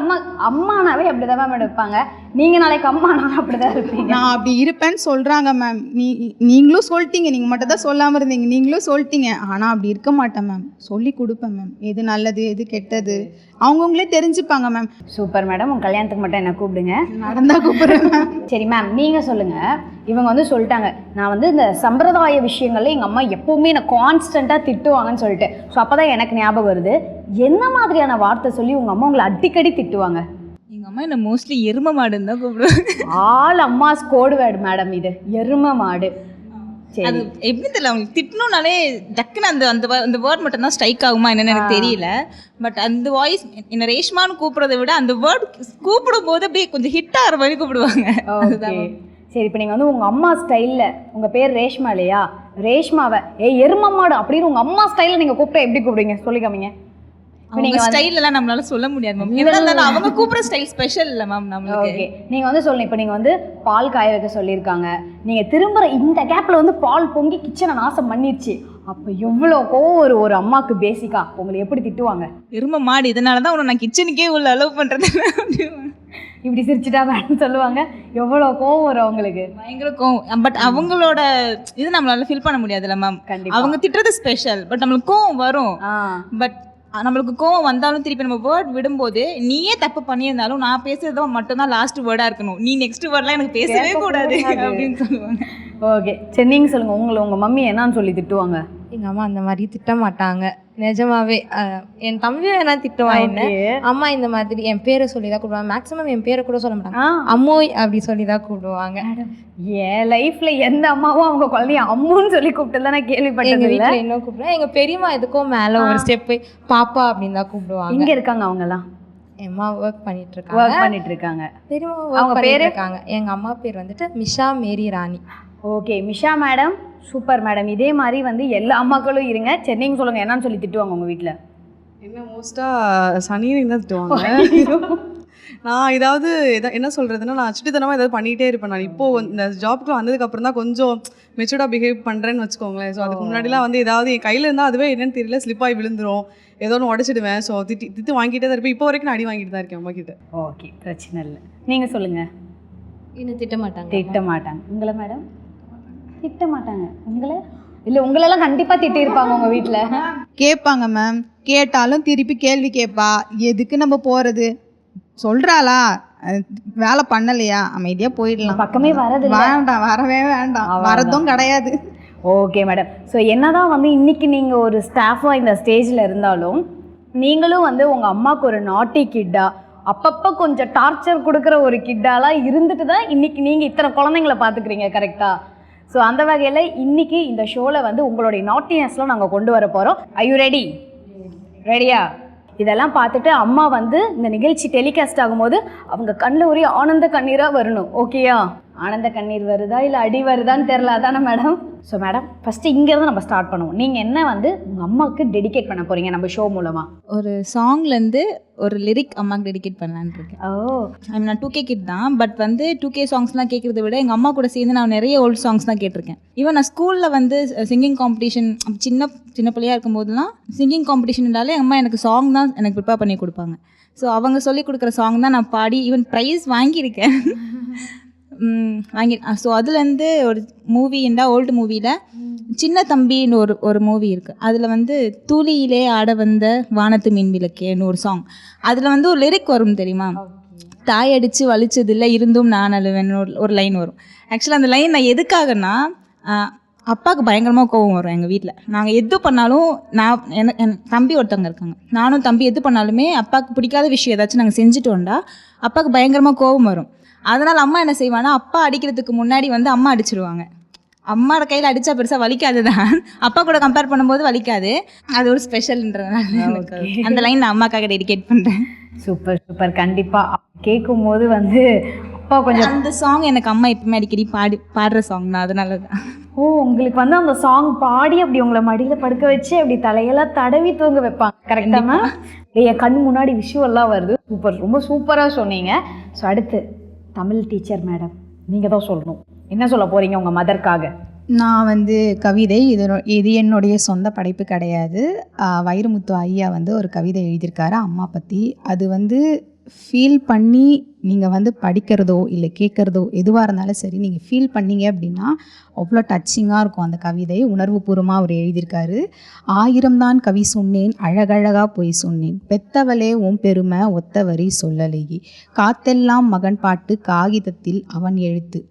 அம்மானாவே அப்படிதான் மேம் இருப்பாங்க. நீங்கள் நாளைக்கு அம்மானாலும் அப்படிதான் இருப்பீங்க. நான் அப்படி இருப்பேன்னு சொல்கிறாங்க மேம். நீங்களும் சொல்லிட்டீங்க, நீங்கள் மட்டும் தான் சொல்லாமல் இருந்தீங்க, நீங்களும் சொல்லிட்டீங்க. ஆனால் அப்படி இருக்க மாட்டேன் மேம், சொல்லி கொடுப்பேன் மேம், எது நல்லது எது கெட்டது அவங்கவுங்களே தெரிஞ்சுப்பாங்க மேம். சூப்பர் மேடம், உங்கள் கல்யாணத்துக்கு மட்டும் என்ன கூப்பிடுங்க, நடந்தா கூப்பிடுறேன் மேம். சரி மேம், நீங்கள் சொல்லுங்கள். இவங்க வந்து சொல்லிட்டாங்க, நான் வந்து இந்த சம்பிரதாய விஷயங்கள்ல எங்கள் அம்மா எப்போவுமே என்னை கான்ஸ்டண்ட்டாக திட்டுவாங்கன்னு சொல்லிட்டு. ஸோ அப்போ தான் எனக்கு ஞாபகம் வருது, என்ன மாதிரியான வார்த்தை சொல்லி உங்கள் அம்மா உங்களை அடிக்கடி திட்டுவாங்க? எங்கள் அம்மா என்ன மோஸ்ட்லி எரும மாடுன்னு தான் கூப்பிடுவாங்க. ஆல் அம்மாஸ் கோடு வேர்டு மேடம் இது, எரும மாடு. அது எப்படி தெரியல, அவங்களுக்கு திட்டணும்னாலே டக்குன்னு அந்த வேர்ட் மட்டும் தான் ஸ்ட்ரைக் ஆகுமா என்னன்னு எனக்கு தெரியல. பட் அந்த வாய்ஸ் என்ன ரேஷ்மான்னு கூப்பிட்றதை விட அந்த வேர்ட் கூப்பிடும் போது அப்படியே கொஞ்சம் ஹிட் ஆகிற மாதிரி கூப்பிடுவாங்க. அதுதான். சரி, இப்போ நீங்கள் வந்து உங்கள் அம்மா ஸ்டைலில், உங்கள் பேர் ரேஷ்மா இல்லையா, ரேஷ்மாவை எருமம்மாடு அப்படின்னு உங்கள் அம்மா ஸ்டைலில் நீங்கள் கூப்பிட்டா எப்படி கூப்பிடுவீங்க? சொல்லிக்காமீங்க. அவங்க ஸ்டைல் எல்லாம் நம்மளால சொல்ல முடியாது மேம். எவ்வளவு இருந்தாலும் அவங்க கூப்பிடுற ஸ்டைல் ஸ்பெஷல் இல்ல மேம் நம்மளுக்கு. ஓகே, நீங்க வந்து சொல்லணும். இப்போ நீங்க வந்து பால் காய வைக்க சொல்லியிருக்காங்க, நீங்க திரும்புற இந்த கேப்ல வந்து பால் பொங்கி கிச்சனை நாசம் பண்ணிடுச்சு, அப்போ எவ்வளோ கோவம் ஒரு அம்மாவுக்கு பேசிக்கா உங்களை எப்படி திட்டுவாங்க? எரும மாடு, இதனாலதான் உன்னை நான் கிச்சனுக்கே உள்ள அலோவ் பண்றது இப்படி சிரிச்சுட்டா வேணும்னு சொல்லுவாங்க. எவ்வளோ கோவம் வரும் அவங்களுக்கு, பயங்கர கோவம். பட் அவங்களோட இது நம்மளால ஃபீல் பண்ண முடியாதுல்ல மேம். அவங்க திட்டுறது ஸ்பெஷல், பட் நம்மளுக்கு கோவம் வரும். பட் நம்மளுக்கு கோவம் வந்தாலும் திருப்பி நம்ம வேர்ட் விடும்போது நீயே தப்பு பண்ணியிருந்தாலும் நான் பேசுறது மட்டும்தான் லாஸ்ட் வேர்டா இருக்கணும், நீ நெக்ஸ்ட் வேர்ட்லாம் எனக்கு பேசவே கூடாது அப்படின்னு சொல்லுவாங்க. ஓகே, சரி நீங்க சொல்லுங்க, உங்க மம்மி என்னன்னு சொல்லி திட்டுவாங்க? எங்கள் அம்மா அந்த மாதிரி திட்ட மாட்டாங்க நிஜமாவே. என் தம்பியும் என்ன திட்டுவான் என்ன, அம்மா இந்த மாதிரி என் பேரை சொல்லி தான் கூப்பிடுவாங்க. மேக்ஸிமம் என் பேரை கூட சொல்ல மாட்டாங்க, அம்மோய் அப்படி சொல்லி தான் கூப்பிடுவாங்க. என் லைஃப்ல எந்த அம்மாவும் அவங்க குழந்தைய அம்முன்னு சொல்லி கூப்பிட்டு நான் கேள்விப்பட்டது. எங்கள் வீட்டில் என்ன கூப்பிடுவேன், எங்கள் பெரியம்மா எதுக்கும் மேலே ஒரு ஸ்டெப் போய் பாப்பா அப்படின்னு தான் கூப்பிடுவாங்க. இங்கே இருக்காங்க அவங்கலாம்? என் அம்மா ஒர்க் பண்ணிட்டு இருக்காங்க. பெரியம்மா ஒர்க் பண்ணிட்டு இருக்காங்க. எங்கள் அம்மா பேர் வந்துட்டு Misha Mary Rani. Okay, Misha madam, super madam. இதே மாதிரி வந்து எல்லா அம்மாக்களும் இருங்க. சென்னைங்க சொல்லுங்கள், என்னன்னு சொல்லி திட்டுவாங்க உங்கள் வீட்டில்? என்ன மோஸ்ட்டாக சனின்னு தான் திட்டுவாங்க. நான் ஏதாவது என்ன சொல்கிறதுன்னா, நான் சுட்டித்தனமாக ஏதாவது பண்ணிகிட்டே இருப்பேன். நான் இப்போது இந்த ஜாப்க்குள்ள வந்ததுக்கப்புறம் தான் கொஞ்சம் மெச்சூர்டாக பிஹேவ் பண்ணுறேன்னு வச்சுக்கோங்களேன். ஸோ அதுக்கு முன்னாடிலாம் வந்து ஏதாவது என் கையில் இருந்தால் அதுவே என்னன்னு தெரியல, ஸ்லிப்பாகி விழுந்துரும், ஏதோ ஒன்று உடச்சிடுவேன். ஸோ திட்டு வாங்கிட்டே தான் இருப்பேன். இப்போ வரைக்கும் நான் அடி வாங்கிட்டு தான் இருக்கேன் அம்மா கிட்ட. ஓகே, பிரச்சனை இல்லை. நீங்கள் சொல்லுங்கள். இன்னும் திட்ட மாட்டாங்க. திட்ட மாட்டாங்க. உங்களை மேடம்? திட்ட மாட்டாங்க. உங்களை இல்லை, உங்களெல்லாம் கண்டிப்பாக திட்டிருப்பாங்க உங்கள் வீட்டில். கேட்பாங்க மேம், கேட்டாலும் திருப்பி கேள்வி கேட்பா. எதுக்கு நம்ம போகிறது, சொல்கிறாளா வேலை பண்ணலையா, அமைதியாக போயிடலாம், பக்கமே வரது வேண்டாம், வரவே வேண்டாம், வரதும் கிடையாது. Okay madam. ஸோ என்னதான் வந்து இன்றைக்கி நீங்கள் ஒரு ஸ்டாஃபாக இந்த ஸ்டேஜில் இருந்தாலும் நீங்களும் வந்து உங்கள் அம்மாவுக்கு ஒரு நாட்டி கிட்டா, அப்பப்போ கொஞ்சம் டார்ச்சர் கொடுக்குற ஒரு கிட்டாலாம் இருந்துட்டு தான் இன்றைக்கி நீங்கள் இத்தனை குழந்தைங்களை பார்த்துக்கிறீங்க, கரெக்டாக? ஸோ அந்த வகையில் இன்றைக்கி இந்த ஷோவில் வந்து உங்களுடைய நாட்டினஸ்லாம் நாங்கள் கொண்டு வர போகிறோம். I you ready? ரெடியா? இதெல்லாம் பார்த்துட்டு அம்மா வந்து இந்த நிகழ்ச்சி டெலிகாஸ்ட் ஆகும்போது அவங்க கண்ணில் ஒரே ஆனந்த கண்ணீராக வரணும். ஓகேயா? ஆனந்த கண்ணீர் வருதா இல்லை அடி வருதான்னு தெரில, அதானே மேடம்? ஸோ மேடம், ஃபஸ்ட்டு இங்கேருந்து நம்ம ஸ்டார்ட் பண்ணுவோம். நீங்கள் என்ன வந்து உங்கள் அம்மாவுக்கு டெடிகேட் பண்ண போகிறீங்க நம்ம ஷோ மூலமாக? ஒரு சாங்லேருந்து ஒரு லிரிக் அம்மாவுக்கு டெடிகேட் பண்ணலான்னு இருக்கேன். நான் 2K கிட் தான். பட் வந்து 2K சாங்ஸ்லாம் கேட்குறத விட எங்கள் அம்மா கூட சேர்ந்து நான் நிறைய ஓல்டு சாங்ஸ் தான் கேட்டிருக்கேன். ஈவன் நான் ஸ்கூலில் வந்து சிங்கிங் காம்படிஷன் சின்ன பிள்ளையாக இருக்கும்போதுலாம் சிங்கிங் காம்படிஷன் இருந்தாலே அம்மா எனக்கு சாங் தான் எனக்கு ப்ரிப்பேர் பண்ணி கொடுப்பாங்க. ஸோ அவங்க சொல்லி கொடுக்குற சாங் தான் நான் பாடி ஈவன் ப்ரைஸ் வாங்கியிருக்கேன். ஸோ அதுலேருந்து ஒரு மூவி இருந்தால் ஓல்டு மூவியில் சின்ன தம்பின்னு ஒரு மூவி இருக்குது. அதில் வந்து தூளியிலே ஆட வந்த வானத்து மீன் விளக்கேன்னு ஒரு சாங். அதில் வந்து ஒரு லிரிக் வரும் தெரியுமா, தாய் அடித்து வலிச்சதில்லை இருந்தும் நான் அழுவேன்னு ஒரு லைன் வரும். ஆக்சுவலாக அந்த லைன் நான் எதுக்காகனா, அப்பாவுக்கு பயங்கரமாக கோவம் வரும் எங்கள் வீட்டில். நாங்கள் எது பண்ணாலும் என் தம்பி ஒருத்தவங்க இருக்காங்க, நானும் தம்பி எது பண்ணாலுமே அப்பாவுக்கு பிடிக்காத விஷயம் ஏதாச்சும் நாங்கள் செஞ்சுட்டோண்டா அப்பாவுக்கு பயங்கரமாக கோவம் வரும். அதனால் அம்மா என்ன செய்வானா, அப்பா அடிக்கிறதுக்கு முன்னாடி வந்து அம்மா அடிச்சிடுவாங்க. அம்மாவோட கையில் அடித்தா பெருசாக வலிக்காது தான், அப்பா கூட கம்பேர் பண்ணும்போது வலிக்காது. அது ஒரு ஸ்பெஷல்ன்றதுனால அந்த லைன் நான் அம்மாக்காக டெடிகேட் பண்ணுறேன். Super super. கண்டிப்பாக கேட்கும் போது வந்து அப்பா கொஞ்சம் அந்த சாங் எனக்கு அம்மா எப்பவுமே அடிக்கடி பாடுற சாங் தான், அதனால தான். ஓ, உங்களுக்கு வந்து அந்த சாங் பாடி அப்படி உங்களை மடியில் படுக்க வச்சு அப்படி தலையெல்லாம் தடவி தூங்க வைப்பாங்க, கரெக்டாமா? என் கண் முன்னாடி விஷுவல்லாம் வருது. சூப்பர், ரொம்ப சூப்பராக சொன்னீங்க. ஸோ அடுத்து தமிழ் டீச்சர் மேடம், நீங்கள் தான் சொல்லணும், என்ன சொல்ல போகிறீங்க உங்கள் மதர்க்காக? நான் வந்து கவிதை, இது என்னுடைய சொந்த படைப்பு கிடையாது. வைரமுத்து ஐயா வந்து ஒரு கவிதை எழுதியிருக்காரு அம்மா பற்றி. அது வந்து ஃபீல் பண்ணி நீங்கள் வந்து படிக்கிறதோ இல்லை கேட்குறதோ எதுவாக இருந்தாலும் சரி, நீங்கள் ஃபீல் பண்ணீங்க அப்படின்னா அவ்வளோ டச்சிங்காக இருக்கும் அந்த கவிதை. உணர்வுபூர்வமாக அவர் எழுதியிருக்காரு. 1000 தான் கவி சொன்னேன், அழகழகா போய் சொன்னேன், பெத்தவளே உன் பெருமை ஒத்த வரி சொல்லலையே, காத்தெல்லாம் மகன் பாட்டு காகிதத்தில் அவன் எழுத்து,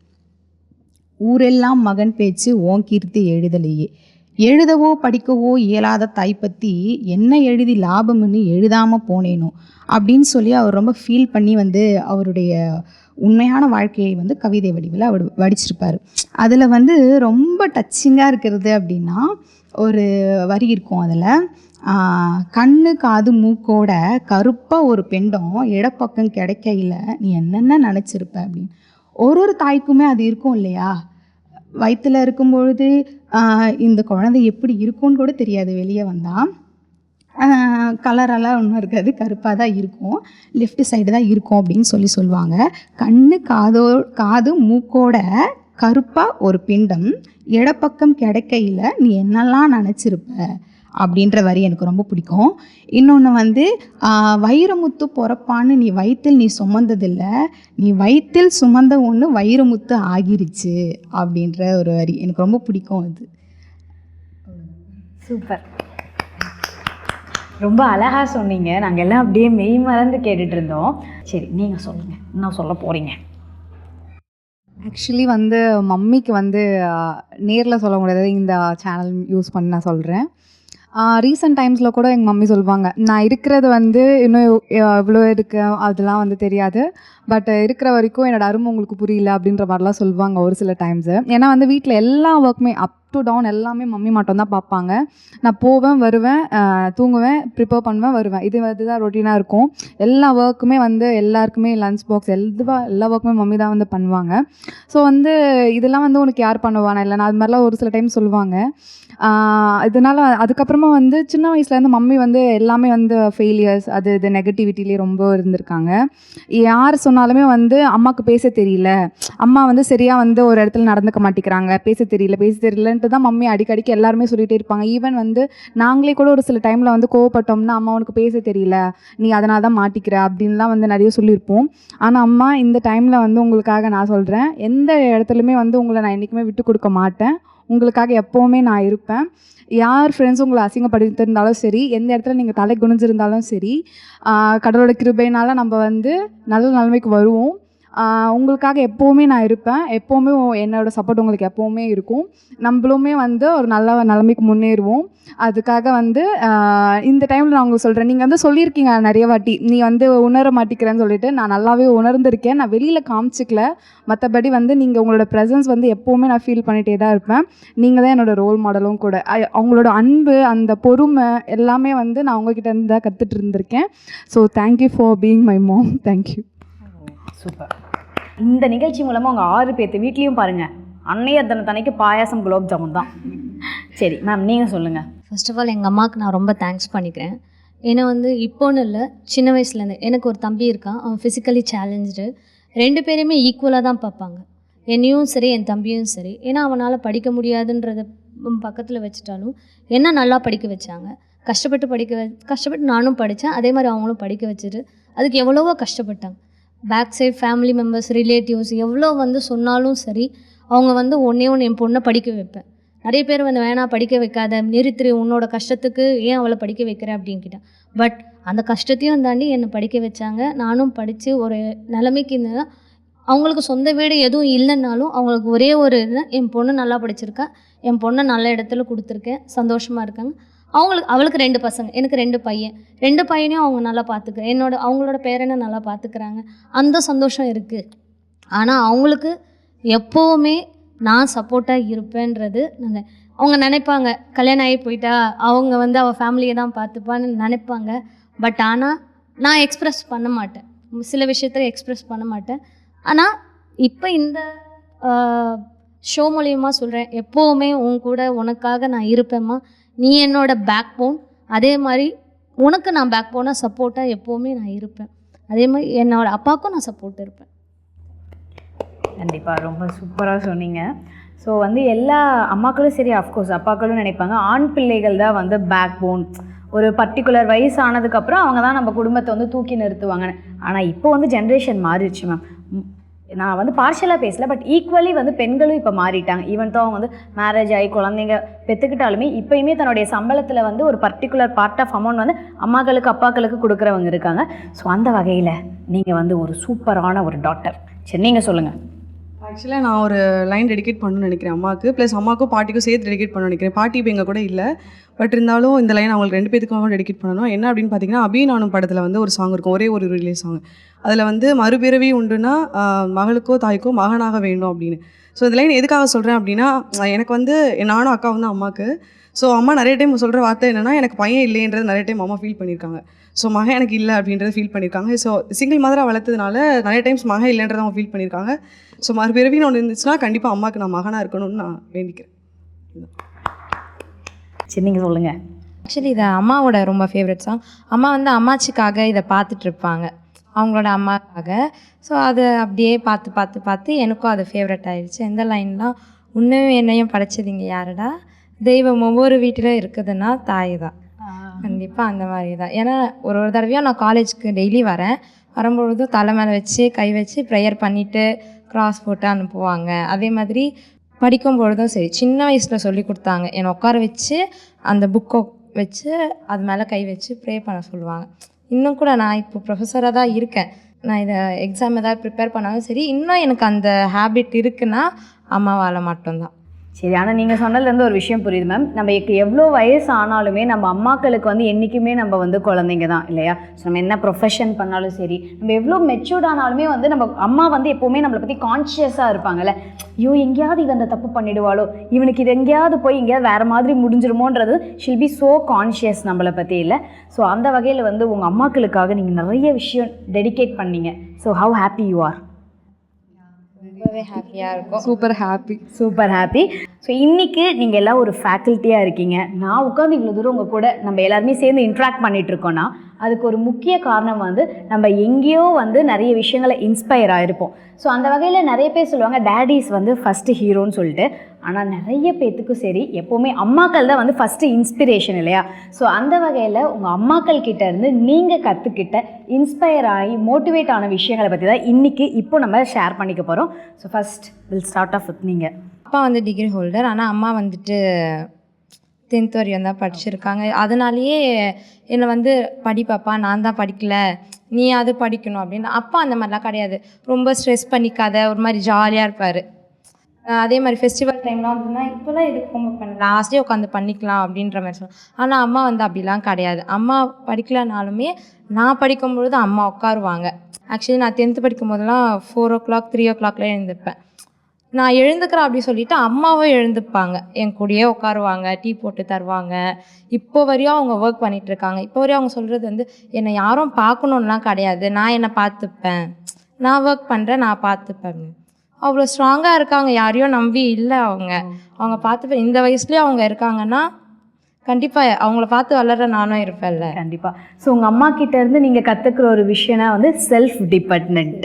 ஊரெல்லாம் மகன் பேச்சு ஓன் கீர்த்தி எழுதலையே, எழுதவோ படிக்கவோ இயலாத தாய் பற்றி என்ன எழுதி லாபம்னு எழுதாமல் போனேனோ அப்படின்னு சொல்லி அவர் ரொம்ப ஃபீல் பண்ணி வந்து அவருடைய உண்மையான வாழ்க்கையை வந்து கவிதை வடிவில் அவர் வடிச்சிருப்பார். அதில் வந்து ரொம்ப டச்சிங்காக இருக்கிறது அப்படின்னா ஒரு வரி இருக்கும். அதில் கண்ணு காது மூக்கோட கருப்பாக ஒரு பெண்டம் இடப்பக்கம் கிடைக்கையில் நீ என்னென்ன நினச்சிருப்ப அப்படின்னு. ஒரு தாய்க்குமே அது இருக்கும் இல்லையா? வயிற்றில் இருக்கும் பொழுது இந்த குழந்தை எப்படி இருக்கும்னு கூட தெரியாது. வெளியே வந்தால் கலரெல்லாம் ஒன்றும் இருக்காது, கருப்பாக தான் இருக்கும், லெஃப்ட் சைடு தான் இருக்கும் அப்படின்னு சொல்லுவாங்க. கண்ணு காது மூக்கோட கருப்பாக ஒரு பிண்டம் இடப்பக்கம் கிடைக்கையில் நீ என்னெல்லாம் நினச்சிருப்ப அப்படின்ற வரி எனக்கு ரொம்ப பிடிக்கும். இன்னொன்று வைரமுத்து பொறப்பான்னு நீ வயிற்றில் நீ சுமந்ததில்லை, நீ வயிற்றில் சுமந்த ஒன்று வைரமுத்து ஆகிருச்சு அப்படின்ற ஒரு வரி எனக்கு ரொம்ப பிடிக்கும். அது சூப்பர், ரொம்ப அழகாக சொன்னீங்க. நாங்கள் எல்லாம் அப்படியே மெய் மறந்து கேட்டுட்டு இருந்தோம். சரி, நீங்கள் சொல்லுங்கள், என்ன சொல்ல போகிறீங்க? ஆக்சுவலி மம்மிக்கு நேரில் சொல்ல முடியாது, இந்த சேனல் யூஸ் பண்ணி நான் சொல்கிறேன். ரீசெண்ட் டைம்ஸில் கூட எங்கள் மம்மி சொல்லுவாங்க, நான் இருக்கிறது இன்னும் எவ்வளோ இருக்கு அதெல்லாம் தெரியாது, பட் இருக்கிற வரைக்கும் என்னோடய அருமை உங்களுக்கு புரியல அப்படின்ற மாதிரிலாம் சொல்லுவாங்க ஒரு சில டைம்ஸு. ஏன்னா வீட்டில் எல்லா ஒர்க்குமே அப் டு டவுன் எல்லாமே மம்மி மட்டும்தான் பார்ப்பாங்க. நான் போவேன், வருவேன், தூங்குவேன், ப்ரிப்பேர் பண்ணுவேன், வருவேன். இதுதான் ரொட்டீனாக இருக்கும். எல்லா ஒர்க்குமே எல்லாருக்குமே லஞ்ச் பாக்ஸ் எல்லா ஒர்க்குமே மம்மி தான் பண்ணுவாங்க. ஸோ இதெல்லாம் உனக்கு யார் பண்ணுவானா இல்லை, நான் அது மாதிரிலாம் ஒரு சில டைம் சொல்லுவாங்க. இதனால் அதுக்கப்புறமா சின்ன வயசுலேருந்து மம்மி எல்லாமே ஃபெயிலியர்ஸ் அது இது நெகட்டிவிட்டிலே ரொம்ப இருந்திருக்காங்க. யார் சொன்னாலுமே அம்மாவுக்கு பேச தெரியல, அம்மா சரியாக ஒரு இடத்துல நடந்துக்க மாட்டேங்கிறாங்க, பேச தெரியலன்ட்டு தான் மம்மி அடிக்கடிக்கு எல்லாருமே சொல்லிகிட்டே இருப்பாங்க. ஈவன் நாங்களே கூட ஒரு சில டைமில் கோவப்பட்டோம்னா, அம்மா உனக்கு பேச தெரியல, நீ அதனால தான் மாட்டிக்கிற அப்படின்லாம் நிறைய சொல்லியிருப்போம். ஆனால் அம்மா இந்த டைமில் உங்களுக்காக நான் சொல்கிறேன், எந்த இடத்துலையுமே உங்களை நான் என்றைக்குமே விட்டு கொடுக்க மாட்டேன், உங்களுக்காக எப்போவுமே நான் இருப்பேன். யார் ஃப்ரெண்ட்ஸ் உங்களை அசிங்கப்படுத்திருந்தாலும் சரி, எந்த இடத்துல நீங்கள் தலை குனிஞ்சிருந்தாலும் சரி, கடவுளோட கிருபையினால் நம்ம நல்ல நிலைமைக்கு வருவோம். உங்களுக்காக எப்போவுமே நான் இருப்பேன், எப்போவுமே என்னோடய சப்போர்ட் உங்களுக்கு எப்போவுமே இருக்கும். நம்மளுமே ஒரு நல்ல நிலைமைக்கு முன்னேறுவோம். அதுக்காக இந்த டைமில் நான் உங்களுக்கு சொல்கிறேன், நீங்கள் சொல்லியிருக்கீங்க நிறைய வாட்டி, நீ உணர மாட்டேங்கிறேன்னு சொல்லிட்டு. நான் நல்லாவே உணர்ந்திருக்கேன், நான் வெளியில் காமிச்சிக்கல. மற்றபடி நீங்கள் உங்களோட ப்ரெசன்ஸ் எப்போவுமே நான் ஃபீல் பண்ணிகிட்டே தான் இருப்பேன். நீங்கள் தான் என்னோடய ரோல் மாடலும் கூட. அவங்களோட அன்பு, அந்த பொறுமை எல்லாமே நான் உங்ககிட்ட இருந்து தான் கற்றுட்டு இருந்திருக்கேன். So thank you for being my mom. Thank you. Super. இந்த நிகழ்ச்சி மூலமாக உங்கள் 6 பேர்த்து வீட்லேயும் பாருங்கள், அன்னைய தனத்தனைக்கு பாயாசம் குலோப் ஜாமுன் தான். சரி மேம், நீங்கள் சொல்லுங்கள். ஃபர்ஸ்ட் ஆஃப் ஆல் எங்கள் அம்மாவுக்கு நான் ரொம்ப தேங்க்ஸ் பண்ணிக்கிறேன். ஏன்னா இப்போன்னு இல்லை, சின்ன வயசுலேருந்து எனக்கு ஒரு தம்பி இருக்கான், அவன் ஃபிசிக்கலி சேலஞ்சு. 2 பேரையுமே ஈக்குவலாக தான் பார்ப்பாங்க, என்னையும் சரி என் தம்பியும் சரி. ஏன்னா அவனால் படிக்க முடியாதுன்றத பக்கத்தில் வச்சுட்டாலும் என்ன நல்லா படிக்க வச்சாங்க, கஷ்டப்பட்டு நானும் படித்தேன், அதே மாதிரி அவங்களும் படிக்க வச்சுட்டு அதுக்கு எவ்வளவோ கஷ்டப்பட்டாங்க. Back side family members, relatives எவ்வளோ சொன்னாலும் சரி, அவங்க ஒன்றே என் பொண்ணை படிக்க வைப்பேன். நிறைய பேர் வேணாம் படிக்க வைக்காத, நிறுத்திரு, உன்னோட கஷ்டத்துக்கு ஏன் அவளை படிக்க வைக்கிற அப்படின்னு கேட்டேன். பட் அந்த கஷ்டத்தையும் தாண்டி என்னை படிக்க வச்சாங்க. நானும் படித்து ஒரு நிலைமைக்கு இருந்தேன். அவங்களுக்கு சொந்த வீடு எதுவும் இல்லைன்னாலும் அவங்களுக்கு ஒரே ஒரு இது, என் பொண்ணு நல்லா படிச்சிருக்கா, என் பொண்ணை நல்ல இடத்துல கொடுத்துருக்கேன், சந்தோஷமாக இருக்காங்க. அவளுக்கு 2 பசங்க, எனக்கு 2 பையன். 2 பையனையும் அவங்க நல்லா பார்த்துக்கிறேன், அவங்களோட பேரனை நல்லா பார்த்துக்கிறாங்க, அந்த சந்தோஷம் இருக்குது. ஆனால் அவங்களுக்கு எப்போவுமே நான் சப்போர்ட்டாக இருப்பேன்றது அவங்க நினைப்பாங்க. கல்யாணம் ஆகி போயிட்டா அவங்க அவள் ஃபேமிலியை தான் பார்த்துப்பான்னு நினைப்பாங்க. பட் ஆனால் நான் எக்ஸ்ப்ரெஸ் பண்ண மாட்டேன், சில விஷயத்தில் எக்ஸ்ப்ரெஸ் பண்ண மாட்டேன். ஆனால் இப்போ இந்த ஷோ மூலியமாக சொல்கிறேன், எப்போவுமே கூட உனக்காக நான் இருப்பேம்மா, நீ என்னோட பேக் போன். அதே மாதிரி உனக்கு நான் பேக் போனாக சப்போர்ட்டாக எப்போவுமே நான் இருப்பேன். அதே மாதிரி என்னோடய அப்பாவுக்கும் நான் சப்போர்ட் இருப்பேன். கண்டிப்பாக ரொம்ப சூப்பராக சொன்னீங்க. ஸோ எல்லா அம்மாக்களும் சரி, அஃப்கோர்ஸ் அப்பாக்களும் நினைப்பாங்க, ஆண் பிள்ளைகள் தான் பேக் போன். ஒரு பர்டிகுலர் வயசு ஆனதுக்கப்புறம் அவங்க தான் நம்ம குடும்பத்தை தூக்கி நிறுத்துவாங்க. ஆனால் இப்போ ஜென்ரேஷன் மாறிடுச்சு மேம். நான் பார்ஷியலாக பேசல, பட் ஈக்குவலி பெண்களும் இப்போ மாறிட்டாங்க. ஈவன் தான் அவங்க மேரேஜ் ஆகி குழந்தைங்க பெற்றுக்கிட்டாலுமே இப்போயுமே தன்னுடைய சம்பளத்தில் ஒரு பர்டிகுலர் பார்ட் ஆஃப் அமௌண்ட் அம்மாக்களுக்கு அப்பாக்களுக்கு கொடுக்குறவங்க இருக்காங்க. ஸோ அந்த வகையில் நீங்கள் ஒரு சூப்பரான ஒரு டாக்டர். சரி, நீங்கள் சொல்லுங்கள். ஆக்சுவலாக நான் ஒரு லைன் டெடிகேட் பண்ணணும்னு நினைக்கிறேன் அம்மாவுக்கு, ப்ளஸ் அம்மாவுக்கும் பாட்டிக்கும் சேர்த்து டெடிகேட் பண்ணணும்னு நினைக்கிறேன். பாட்டி இப்போ எங்கள் கூட இல்லை, பட் இருந்தாலும் இந்த லைன் அவங்களுக்கு 2 பேத்துக்கும் டெடிகேட் பண்ணணும். என்ன அப்படின்னு பார்த்தீங்கன்னா, அபி நானும் படத்தில் ஒரு சாங் இருக்கும், ஒரே ஒரு ரிலீஸ் சாங். அதில் மறுபிறவி உண்டுன்னா மகளுக்கோ தாய்க்கோ மகனாக வேண்டும் அப்படின்னு. ஸோ இந்த லைன் எதுக்காக சொல்கிறேன் அப்படின்னா, எனக்கு நானும் அக்காவும் தான் அம்மாவுக்கு. ஸோ அம்மா நிறைய டைம் சொல்கிற வார்த்தை என்னென்னா, எனக்கு பையன் இல்லைன்றது நிறைய டைம் அம்மா ஃபீல் பண்ணியிருக்காங்க. ஸோ மகன் எனக்கு இல்லை அப்படின்றத ஃபீல் பண்ணியிருக்காங்க. ஸோ சிங்கிள் மதராக வளர்த்ததுனால நிறைய டைம்ஸ் மகன் இல்லைன்றதை அவங்க ஃபீல் பண்ணியிருக்காங்க. ஸோ மறுபிறவின்னு ஒன்று இருந்துச்சுன்னா கண்டிப்பாக அம்மாவுக்கு நான் மகனாக இருக்கணும்னு நான் வேண்டிக்கிறேன். சரி நீங்கள் சொல்லுங்கள். ஆக்சுவலி இது அம்மாவோட ரொம்ப ஃபேவரட் சாங். அம்மா வந்து அம்மாச்சிக்காக இதை பார்த்துட்ருப்பாங்க, அவங்களோட அம்மாக்காக. ஸோ அதை அப்படியே பார்த்து பார்த்து பார்த்து எனக்கும் அது ஃபேவரட் ஆயிடுச்சு. எந்த லைன்லாம், உன்னையும் என்னையும் படைச்சதிங்க யாருடா, தெய்வம் ஒவ்வொரு வீட்டிலும் இருக்குதுன்னா தாய் தான். கண்டிப்பாக அந்த மாதிரி தான். ஏன்னா ஒரு தடவையும் நான் காலேஜுக்கு டெய்லி வரும்பொழுதும் தலை மேலே வச்சு கை வச்சு ப்ரேயர் பண்ணிவிட்டு க்ராஸ் போட்டு அனுப்புவாங்க. அதே மாதிரி படிக்கும் பொழுதும் சரி, சின்ன வயசில் சொல்லி கொடுத்தாங்க, என்னை உட்கார வச்சு அந்த புக்கை வச்சு அது மேலே கை வச்சு ப்ரே பண்ண சொல்லுவாங்க. இன்னும் கூட நான் இப்போ ப்ரொஃபஸராக தான் இருக்கேன், நான் இதை எக்ஸாம் ஏதாவது ப்ரிப்பேர் பண்ணாலும் சரி, இன்னும் எனக்கு அந்த ஹேபிட் இருக்குன்னா அம்மாவால் மட்டும்தான். சரி, ஆனால் நீங்கள் சொன்னதுலேருந்து ஒரு விஷயம் புரியுது மேம். நம்ம எவ்வளோ வயசு ஆனாலுமே நம்ம அம்மாக்களுக்கு வந்து என்றைக்குமே நம்ம வந்து குழந்தைங்க தான் இல்லையா? ஸோ நம்ம என்ன ப்ரொஃபஷன் பண்ணாலும் சரி, நம்ம எவ்வளோ மெச்சூர்ட் ஆனாலுமே வந்து நம்ம அம்மா வந்து எப்போவுமே நம்மளை பற்றி கான்ஷியஸாக இருப்பாங்கல்ல. ஐயோ எங்கேயாவது இவன் அந்த தப்பு பண்ணிடுவாளோ, இவனுக்கு இது எங்கேயாவது போய் எங்கேயாவது வேறு மாதிரி முடிஞ்சிருமோன்றது ஷில் பி ஸோ கான்ஷியஸ் நம்மளை பற்றி இல்லை. ஸோ அந்த வகையில் வந்து உங்கள் அம்மாக்களுக்காக நீங்கள் நிறைய விஷயம் டெடிகேட் பண்ணீங்க. So how happy you are? ரொம்பவே ஹாப்பியாக இருக்கும். Super happy. Super happy. So இன்றைக்கி நீங்கள் எல்லாம் ஒரு ஃபேக்கல்ட்டியாக இருக்கீங்க. நான் உட்காந்து இவ்வளோ தூரம் உங்கள் கூட நம்ம எல்லாருமே சேர்ந்து இன்ட்ராக்ட் பண்ணிகிட்ருக்கோன்னா அதுக்கு ஒரு முக்கிய காரணம் வந்து நம்ம எங்கேயோ வந்து நிறைய விஷயங்களை இன்ஸ்பயர் ஆகிருப்போம். ஸோ அந்த வகையில் நிறைய பேர் சொல்லுவாங்க டேடிஸ் வந்து ஃபஸ்ட்டு ஹீரோன்னு சொல்லிட்டு. ஆனால் நிறைய பேர்த்துக்கும் சரி எப்போவுமே அம்மாக்கள் தான் வந்து ஃபஸ்ட்டு இன்ஸ்பிரேஷன் இல்லையா? ஸோ அந்த வகையில் உங்கள் அம்மாக்கள் கிட்ட இருந்து நீங்கள் கற்றுக்கிட்ட இன்ஸ்பயர் ஆகி மோட்டிவேட் ஆன விஷயங்களை பற்றி தான் இன்றைக்கி இப்போ நம்ம ஷேர் பண்ணிக்க போகிறோம். So first will start off with நீங்கள். அப்பா வந்து டிகிரி ஹோல்டர், ஆனால் அம்மா வந்துட்டு 10th வரையும் தான் படிச்சிருக்காங்க. அதனாலேயே என்னை வந்து படிப்பாப்பா, நான் தான் படிக்கல, நீ அது படிக்கணும் அப்படின்னு. அப்பா அந்த மாதிரிலாம் கிடையாது, ரொம்ப ஸ்ட்ரெஸ் பண்ணிக்காத, ஒரு மாதிரி ஜாலியாக இருப்பார். அதே மாதிரி ஃபெஸ்டிவல் டைம்லாம் வந்துன்னா இப்போலாம் எதுக்கு ரொம்ப பண்ண, லாஸ்ட்டே உட்காந்து பண்ணிக்கலாம் அப்படின்ற மாதிரி சொல்லுவாங்க. ஆனால் அம்மா வந்து அப்படிலாம் கிடையாது. அம்மா படிக்கலனாலுமே நான் படிக்கும்பொழுது அம்மா உட்காருவாங்க. ஆக்சுவலி நான் 10th படிக்கும் போதெல்லாம் 4 o'clock 3 o'clockலாம் எழுந்திருப்பேன். நான் எழுந்துக்கிறேன் அப்படி சொல்லிவிட்டு அம்மாவும் எழுந்துப்பாங்க, என் கூடயே உட்காருவாங்க, டீ போட்டு தருவாங்க. இப்போ வரையும் அவங்க ஒர்க் பண்ணிகிட்ருக்காங்க. இப்போ வரையும் அவங்க சொல்கிறது வந்து என்னை யாரும் பார்க்கணுன்னுலாம் கிடையாது, நான் என்னை பார்த்துப்பேன், நான் ஒர்க் பண்ணுறேன், நான் பார்த்துப்பேன். அவ்வளோ ஸ்ட்ராங்காக இருக்காங்க, யாரையும் நம்பி இல்லை. அவங்க பார்த்துப்பேன். இந்த வயசுலேயும் அவங்க இருக்காங்கன்னா கண்டிப்பாக அவங்கள பார்த்து வளர்ற நானும் இருப்பேன்ல. கண்டிப்பாக. ஸோ உங்கள் அம்மா கிட்டேருந்து நீங்கள் கற்றுக்குற ஒரு விஷயம்னா வந்து செல்ஃப் டிபெண்டன்ட்.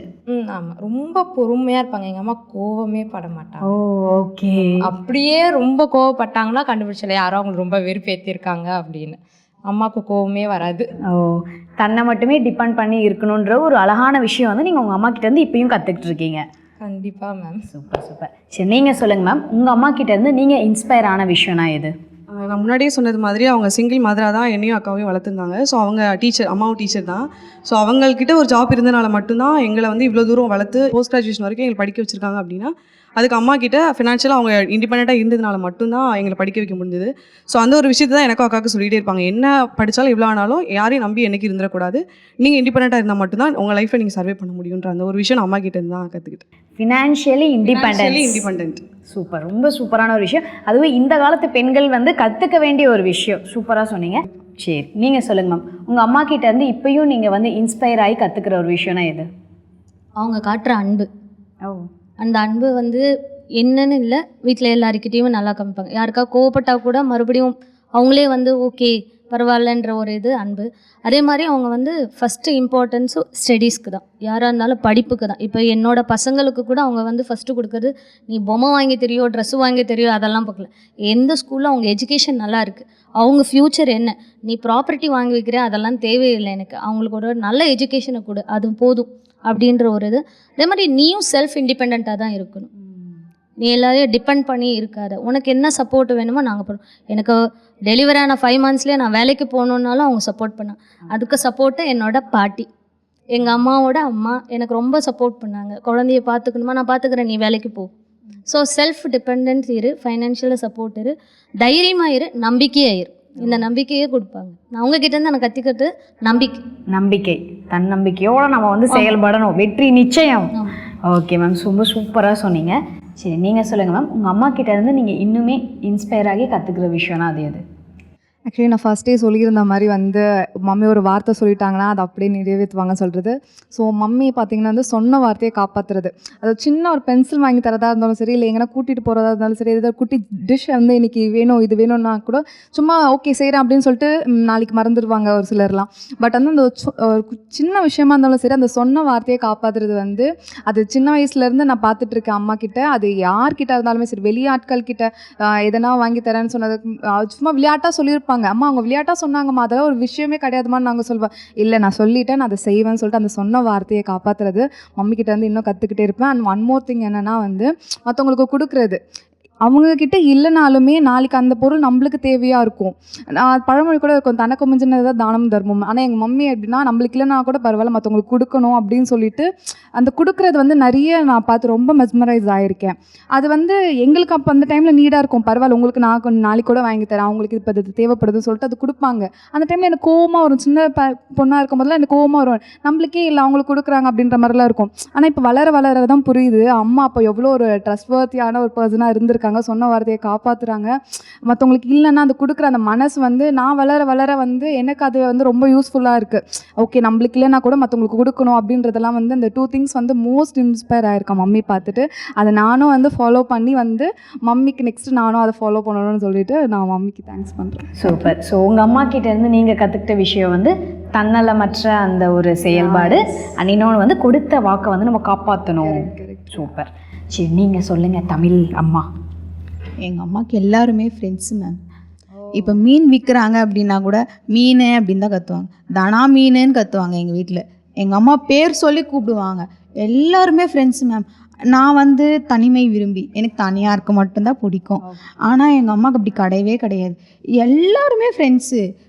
ஆமாம், ரொம்ப பொறுமையாக இருப்பாங்க. எங்கள் அம்மா கோவமே பட மாட்டாங்க. ஓ ஓகே. அப்படியே ரொம்ப கோவப்பட்டாங்கன்னா கண்டுபிடிச்சல யாரோ அவங்களுக்கு ரொம்ப வெறுப்பேற்றிருக்காங்க அப்படின்னு. அம்மாவுக்கு கோவமே வராது. ஓ, தன்னை மட்டுமே டிபெண்ட் பண்ணி இருக்கணுன்ற ஒரு அழகான விஷயம் வந்து நீங்கள் உங்கள் அம்மா கிட்டேருந்து இப்பயும் கற்றுக்கிட்டு இருக்கீங்க. கண்டிப்பாக மேம். Super super. சரி நீங்கள் சொல்லுங்கள் மேம், உங்கள் அம்மா கிட்டேருந்து நீங்கள் இன்ஸ்பயர் ஆன விஷயம்னா எது? நான் முன்னாடியே சொன்னது மாதிரி அவங்க சிங்கிள் மதராக தான் என்னையும் அக்காவையும் வளர்த்துருந்தாங்க. ஸோ அவங்க டீச்சர், அம்மாவும் டீச்சர் தான். ஸோ அவங்கக்கிட்ட ஒரு ஜாப் இருந்தனால மட்டும்தான் எங்களை வந்து இவ்வளோ தூரம் வளர்த்து போஸ்ட் கிராஜுவேஷன் வரைக்கும் எங்களை படிக்க வச்சுருக்காங்க. அப்படின்னா அதுக்கு அம்மா கிட்ட ஃபினான்ஷியலாக அவங்க இண்டிபெண்ட்டாக இருந்ததுனால மட்டும்தான் எங்களை படிக்க வைக்க முடிஞ்சது. ஸோ அந்த ஒரு விஷயத்தை தான் எனக்கும் அக்காவுக்கு சொல்லிகிட்டே இருப்பாங்க, என்ன படித்தாலும் எவ்வளோ ஆனாலும் யாரையும் நம்பி என்னைக்கு இருந்துடக்கூடாது, நீங்கள் இண்டிபெண்ட்டாக இருந்தால் மட்டும்தான் உங்கள் லைஃப்பை நீங்கள் சர்வே பண்ண முடியுன்ற அந்த ஒரு விஷயம் நான் அம்மா கிட்ட இருந்து தான் கற்றுக்கிட்டேன். Financially independent. சூப்பர், ரொம்ப சூப்பரான ஒரு விஷயம். அதுவும் இந்த காலத்து பெண்கள் வந்து கற்றுக்க வேண்டிய ஒரு விஷயம். சூப்பராக சொன்னீங்க. சரி நீங்கள் சொல்லுங்கள் மேம், உங்கள் அம்மா கிட்டேருந்து இப்போயும் நீங்கள் வந்து இன்ஸ்பயர் ஆகி கற்றுக்கிற ஒரு விஷயம்னா எது? அவங்க காட்டுற அன்பு. ஓ, அந்த அன்பு வந்து என்னன்னு இல்லை, வீட்டில் எல்லாருக்கிட்டேயும் நல்லா காமிப்பாங்க. யாருக்கா கோவப்பட்டால் கூட மறுபடியும் அவங்களே வந்து ஓகே பரவாயில்லன்ற ஒரு இது அன்பு. அதே மாதிரி அவங்க வந்து ஃபஸ்ட்டு இம்பார்ட்டன்ஸும் ஸ்டடீஸ்க்கு தான், யாராக இருந்தாலும் படிப்புக்கு தான். இப்போ என்னோடய பசங்களுக்கு கூட அவங்க வந்து ஃபஸ்ட்டு கொடுக்குறது, நீ பொம்மை வாங்கி தெரியும், ட்ரெஸ்ஸு வாங்கி தெரியும், அதெல்லாம் பார்க்கல. எந்த ஸ்கூலில் அவங்க எஜுகேஷன் நல்லா இருக்குது, அவங்க ஃப்யூச்சர் என்ன, நீ ப்ராப்பர்ட்டி வாங்கி வைக்கிற அதெல்லாம் தேவையில்லை எனக்கு, அவங்களுக்கு ஒரு நல்ல எஜுகேஷனை கொடு, அது போதும் அப்படின்ற ஒரு இது. அதே மாதிரி நீயும் செல்ஃப் இண்டிபெண்ட்டாக தான் இருக்கணும். நீ எல்லாரையும் டிபெண்ட் பண்ணி இருக்காத, உனக்கு என்ன சப்போர்ட் வேணுமோ நாங்கள் பண்ணுவோம். எனக்கு டெலிவரி ஆன 5 monthsலேயே நான் வேலைக்கு போகணுன்னாலும் அவங்க சப்போர்ட் பண்ணாங்க. அதுக்கு சப்போர்ட்டு என்னோட பாட்டி, எங்கள் அம்மாவோட அம்மா எனக்கு ரொம்ப சப்போர்ட் பண்ணாங்க. குழந்தைய பார்த்துக்கணுமா, நான் பார்த்துக்கிறேன், நீ வேலைக்கு போ. ஸோ செல்ஃப் டிபெண்டன்ஸ் இரு, ஃபைனான்ஷியலாக சப்போர்ட் இரு, தைரியமாக இரு, நம்பிக்கையாக இரு. இந்த நம்பிக்கையே கொடுப்பாங்க. நான் அவங்ககிட்டேருந்து நான் கற்றுக்கிறது நம்பிக்கை, தன்னம்பிக்கையோடு நம்ம வந்து செயல்படணும், வெற்றி நிச்சயம். ஓகே மேம், ரொம்ப சூப்பராக சொன்னீங்க. சரி நீங்கள் சொல்லுங்கள் மேம், உங்கள் அம்மா கிட்டேருந்து நீங்கள் இன்னுமே இன்ஸ்பயர் ஆகி கற்றுக்கிற விஷயம்னா அது எது? ஆக்சுவலி நான் ஃபஸ்ட்டே சொல்லியிருந்த மாதிரி வந்து மம்மி ஒரு வார்த்தை சொல்லிட்டாங்கன்னா அதை அப்படியே நிறைவேற்றுவாங்கன்னு சொல்கிறது. ஸோ மம்மி பார்த்திங்கன்னா வந்து சொன்ன வார்த்தையை காப்பாற்றுறது. அது சின்ன ஒரு பென்சில் வாங்கி தரதா இருந்தாலும் சரி, இல்லை எங்கன்னா கூட்டிகிட்டு போகிறதா இருந்தாலும் சரி, ஏதாவது குட்டி டிஷ் வந்து இன்றைக்கி வேணும் இது வேணும்னா கூட சும்மா ஓகே செய்கிறேன் அப்படின்னு சொல்லிட்டு நாளைக்கு மறந்துடுவாங்க ஒரு சிலர்லாம். பட் வந்து அந்த சின்ன விஷயமா இருந்தாலும் சரி, அந்த சொன்ன வார்த்தையை காப்பாற்றுறது வந்து அது சின்ன வயசுலேருந்து நான் பார்த்துட்ருக்கேன் அம்மா கிட்ட. அது யார்கிட்ட இருந்தாலுமே சரி, வெளியாட்கள் கிட்ட எதனா வாங்கி தரேன்னு சொன்னது சும்மா விளையாட்டாக சொல்லியிருப்பாங்க. அம்மா அவங்க விளையாட்டாக சொன்னாங்கம்மா, அதெல்லாம் ஒரு விஷயமே கிடையாதுமான்னு நாங்கள் சொல்வேன். இல்லை நான் சொல்லிட்டேன், நான் அதை செய்வேன்னு சொல்லிட்டு அந்த சொன்ன வார்த்தையை காப்பாற்றுறது மம்மிக்கிட்ட வந்து இன்னும் கற்றுக்கிட்டே இருப்பேன். அண்ட் ஒன் மோர் திங் என்னென்னா வந்து மற்றவங்களுக்கு கொடுக்குறது. அவங்கக்கிட்ட இல்லைனாலுமே நாளைக்கு அந்த பொருள் நம்மளுக்கு தேவையாக இருக்கும். நான் பழமொழி கூட இருக்கும், தனக்கு மிஞ்சினது தானம் தர்மம். ஆனால் எங்கள் மம்மி எப்படின்னா நம்மளுக்கு இல்லைனா கூட பரவாயில்ல மற்றவங்களுக்கு கொடுக்கணும் அப்படின்னு சொல்லிட்டு அந்த கொடுக்குறது வந்து நிறைய நான் பார்த்து ரொம்ப மெஸ்மரைஸ் ஆகிருக்கேன். அது வந்து எங்களுக்கு அப்போ அந்த டைமில் நீடாக இருக்கும். பரவாயில்ல உங்களுக்கு நான் கொஞ்சம் நாளைக்கு கூட வாங்கி தரேன், அவங்களுக்கு இப்போ இது தேவைப்படுதுன்னு சொல்லிட்டு அது கொடுப்பாங்க. அந்த டைமில் எனக்கு கோவமாக வரும். சின்ன பொண்ணாக இருக்கும் போதெல்லாம் எனக்கு கோவமாக வரும், நம்மளுக்கே இல்லை அவங்களுக்கு கொடுக்குறாங்க அப்படின்ற மாதிரிலாம் இருக்கும். ஆனால் இப்போ வளர வளர தான் புரியுது அம்மா அப்போ எவ்வளோ ஒரு ட்ரஸ்ட்வர்த்தியான ஒரு பர்சனாக இருந்திருக்காங்க. சொன்ன வார்த்தையை காப்பாற்றுறாங்க. மற்றவங்களுக்கு இல்லைன்னா அது கொடுக்குற அந்த மனசு வந்து நான் வளர வளர வந்து எனக்கு அது வந்து ரொம்ப யூஸ்ஃபுல்லாக இருக்குது. ஓகே நம்மளுக்கு இல்லைன்னா கூட மற்றவங்களுக்கு கொடுக்கணும் அப்படின்றதெல்லாம் வந்து அந்த 2 திங்ஸ் வந்து மோஸ்ட் இன்ஸ்பயர் ஆகிருக்கேன் மம்மி பார்த்துட்டு. அதை நானும் வந்து ஃபாலோ பண்ணி வந்து மம்மிக்கு நெக்ஸ்ட்டு நானும் அதை ஃபாலோ பண்ணணும்னு சொல்லிட்டு நான் மம்மிக்கு தேங்க்ஸ் பண்ணுறேன். சூப்பர். ஸோ உங்கள் அம்மா கிட்டேருந்து நீங்கள் கற்றுக்கிட்ட விஷயம் வந்து தன்னலமற்ற அந்த ஒரு செயல்பாடு, அண்ட் இன்னொன்று வந்து கொடுத்த வாக்கை வந்து நம்ம காப்பாற்றணும். சூப்பர். சரி நீங்கள் சொல்லுங்கள் தமிழ் அம்மா. எங்கள் அம்மாவுக்கு எல்லாருமே ஃப்ரெண்ட்ஸு மேம். இப்போ மீன் விற்கிறாங்க அப்படின்னா கூட மீன் அப்படின்னு தான் கற்றுவாங்க, தனா மீனுன்னு கற்றுவாங்க. எங்கள் வீட்டில் எங்கள் அம்மா பேர் சொல்லி கூப்பிடுவாங்க. எல்லாருமே ஃப்ரெண்ட்ஸு மேம். நான் வந்து தனிமை விரும்பி, எனக்கு தனியாக இருக்க மட்டும்தான் பிடிக்கும். ஆனால் எங்கள் அம்மாவுக்கு அப்படி கிடையவே கிடையாது. எல்லாருமே ஃப்ரெண்ட்ஸு.